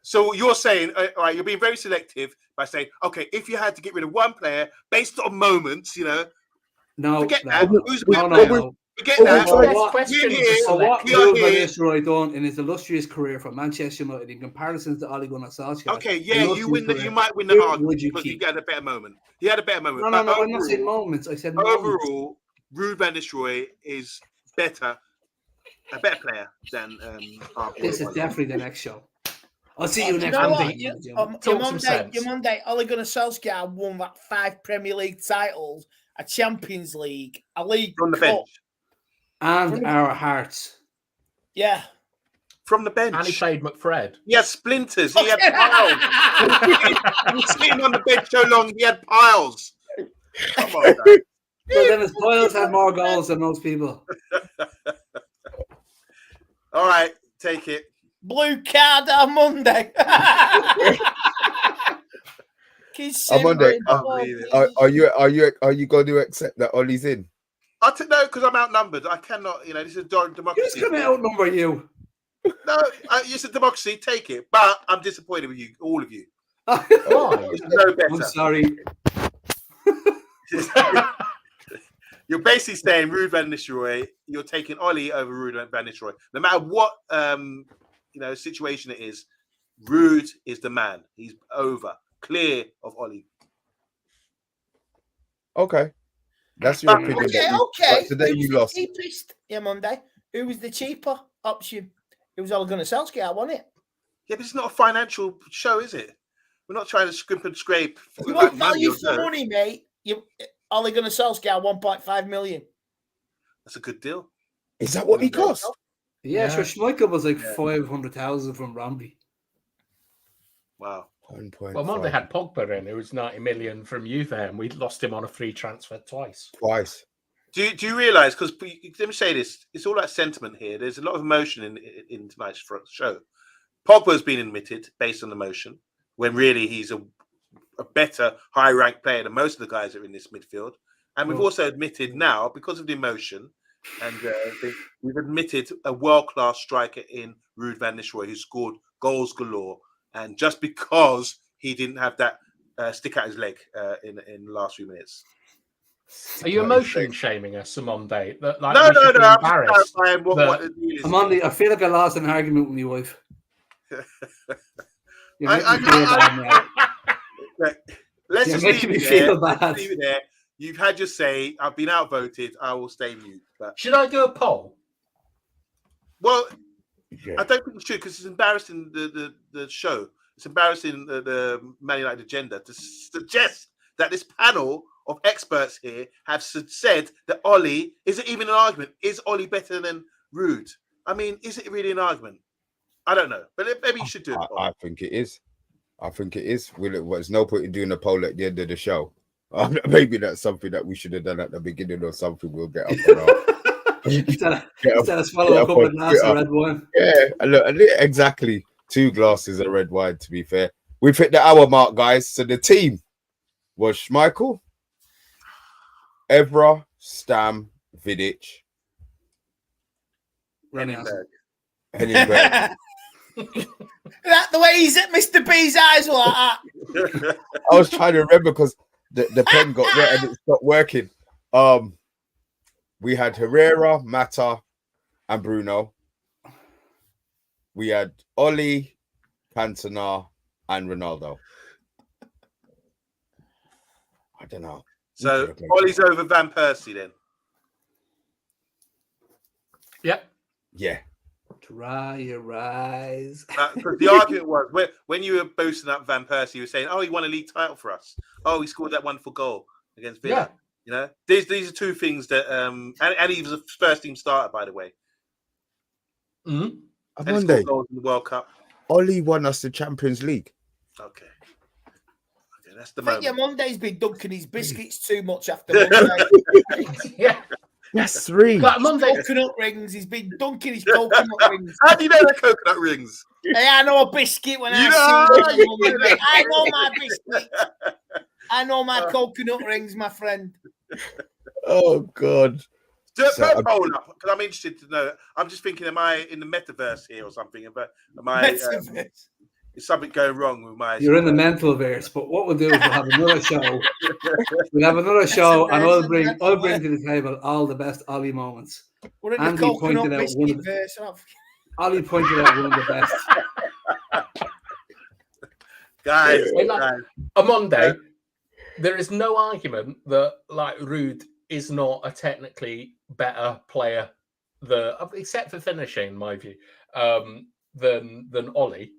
So you're saying, all right, you're being very selective by saying, okay, if you had to get rid of one player based on moments, you know, forget that. Forget that. What Ruud van Nistelrooy done in his illustrious career for Manchester United in comparison to Ole Gunnar Solskjaer? Okay, yeah, you might win the argument because he had a better moment. He had a better moment. No, I'm not saying moments. I said overall, Ruud van Nistelrooy is a better player than this is definitely the next show. I'll see you next Monday. Ole Gunnar Solskjaer won that 5 Premier League titles, a Champions League, a League from the Cup. bench. And our hearts. Yeah. From the bench. And he played McFred. He had splinters. He had piles. He was sitting on the bench so long, he had piles. Come on, man. So then his piles had more goals than most people. All right, take it. Blue card on Monday. On Monday, are you going to accept that Ollie's in? I don't know because I'm outnumbered. I cannot, you know, this is democracy. Who's going to outnumber you? No, it's a democracy. Take it, but I'm disappointed with you, all of you. Why? No better. I'm sorry. You're basically saying Ruud van Nistelrooy. You're taking Ollie over Ruud van Nistelrooy. No matter what situation it is, Ruud is the man. He's clear of Ollie. Okay. That's your opinion. Okay. Today you lost. Monday. Who was the cheaper option? It was Ole Gunnar Solskjaer, wasn't it? Yeah, but it's not a financial show, is it? We're not trying to scrimp and scrape. If you want value for money, mate, Ole Gunnar Solskjaer, 1.5 million. That's a good deal. Is that what he cost? Yeah, sure. Schmeichel was like 500,000 from Ramsey. Wow. Well, Monday had Pogba in. It was 90 million from Juve, and we lost him on a free transfer twice. Do you realise? Because let me say this: it's all about sentiment here. There's a lot of emotion in tonight's show. Pogba's been admitted based on emotion, when really he's a better, high-ranked player than most of the guys that are in this midfield. And we've also admitted now, because of the emotion, and we've admitted a world-class striker in Ruud van Nistelrooy who scored goals galore. And just because he didn't have that stick out his leg in the last few minutes. Are you emotion shaming us on Monday? Like, no. I'm just clarifying what the deal is. Amanda, I feel like I lost an argument with my wife. Let's just leave it there. You've had your say. I've been outvoted. I will stay mute. But... Should I do a poll? Well, I don't think you should because it's embarrassing the show. It's embarrassing the Man United agenda to suggest that this panel of experts here have said that Ollie isn't even an argument. Is Ollie better than Ruud? I mean, is it really an argument? I don't know, but maybe you should do it. I think it is. There's no point in doing a poll at the end of the show. Maybe that's something that we should have done at the beginning or something. We'll get up on our... Instead of swallow a couple of glasses of red wine. Yeah, look, exactly. 2 glasses of red wine, to be fair. We've hit the hour mark, guys. So the team was Schmeichel, Evra, Stam, Vidic, Henningsberg. That the way he's at Mr. B's eyes were like that. I was trying to remember because the pen got wet and it stopped working. We had Herrera, Mata, and Bruno. We had Ollie, Cantona, and Ronaldo. I don't know. So Ollie's over Van Persie then. Yep. Yeah. Dry your eyes. Because the argument was when you were boosting up Van Persie, you were saying, "Oh, he won a league title for us. Oh, he scored that wonderful goal against Villa." Yeah. You know, these are two things that and he was a first team starter, by the way. Mm-hmm. And he scored goals in the World Cup. Ollie won us the Champions League. Okay, that's the I think moment. Monday's been dunking his biscuits too much after Monday. Yeah. That's 3. Like Monday. Coconut rings. He's been dunking his coconut rings. How do you know the coconut rings? Hey, I know a biscuit when I see one. I know my biscuit. I know my coconut rings, my friend. Oh God. Poll up, because I'm interested to know. I'm just thinking, am I in the metaverse here or something? Am I? Is something going wrong with my? You're in the mental verse, but what we'll do is we'll have another show. We'll have another show, and I'll bring to the table all the best Ollie moments. We're in Andy the coconut pointed out biscuit verse. Ollie pointed out one of the best. Guys, on Monday, there is no argument that like Ruud is not a technically better player, except for finishing, in my view, than Ollie.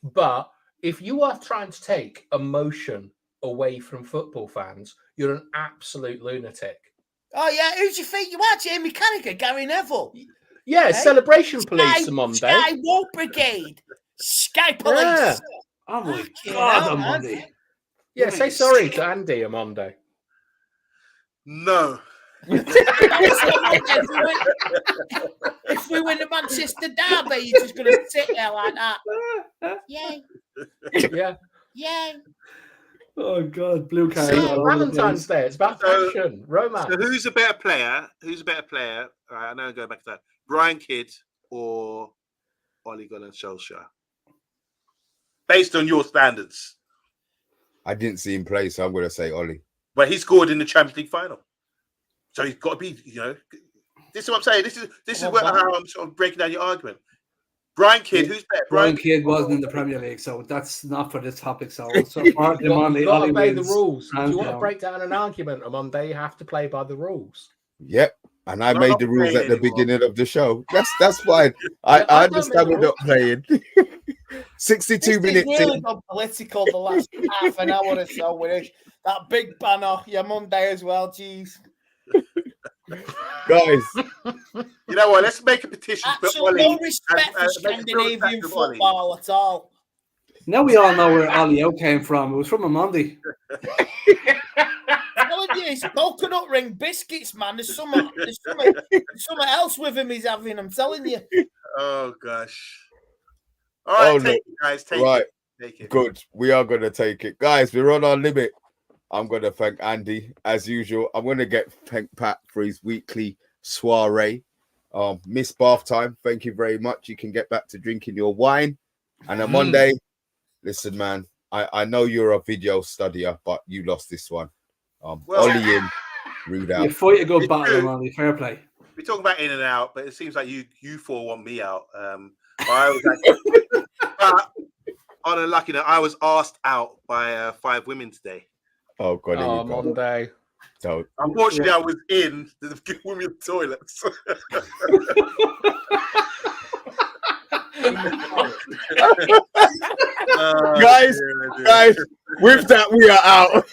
But if you are trying to take emotion away from football fans, you're an absolute lunatic. Oh yeah, who do you think you are, Jamie Carragher, Gary Neville? Yeah, hey? Celebration Police on Monday. Sky War Brigade, Sky Police. Yeah. Oh my God, on Monday. Yeah, nice. Say sorry to Andy on Monday. No. If we win the Manchester derby, you're just going to sit there like that. Yay. Yeah. Yay. Oh God, blue card. Valentine's Day. It's about passion, romance. So who's a better player? All right, I know I'm going back to that. Brian Kidd or Ole Gunnar Solskjaer? Based on your standards. I didn't see him play, so I'm going to say Ollie. But he scored in the Champions League final. So he's got to be, this is what I'm saying. This is how I'm sort of breaking down your argument. Brian Kidd, who's better? Brian Kidd wasn't in the Premier League, so that's not for this topic. So you've got to obey the rules. If you want to break down an argument on Monday, you have to play by the rules. Yep. And I made the rules at the beginning of the show. That's fine. I understand we're not playing. 62 minutes. It's really gone political the last half an hour or so with that big banner. Yeah, Monday as well. Jeez. Guys, you know what? Let's make a petition. Absolutely no respect for Scandinavian football at all. Now we all know where Ollie O came from. It was from OMONDI. It's coconut ring biscuits, man. There's something else with him he's having. I'm telling you. Oh gosh. All right, take it, guys. Take it. Good. We are going to take it, guys. We're on our limit. I'm going to thank Andy as usual. I'm going to thank Pat for his weekly soiree. Miss bath time. Thank you very much. You can get back to drinking your wine. And on Monday, listen, man. I know you're a video studier, but you lost this one. Ollie in, Ruud out. You fight a good battle, man. Fair play. We're talking about in and out, but it seems like you four want me out. I was actually, but on a lucky note, I was asked out by 5 women today. Oh God! Oh, Monday. So unfortunately, I was in the women's toilets. Guys, with that, we are out.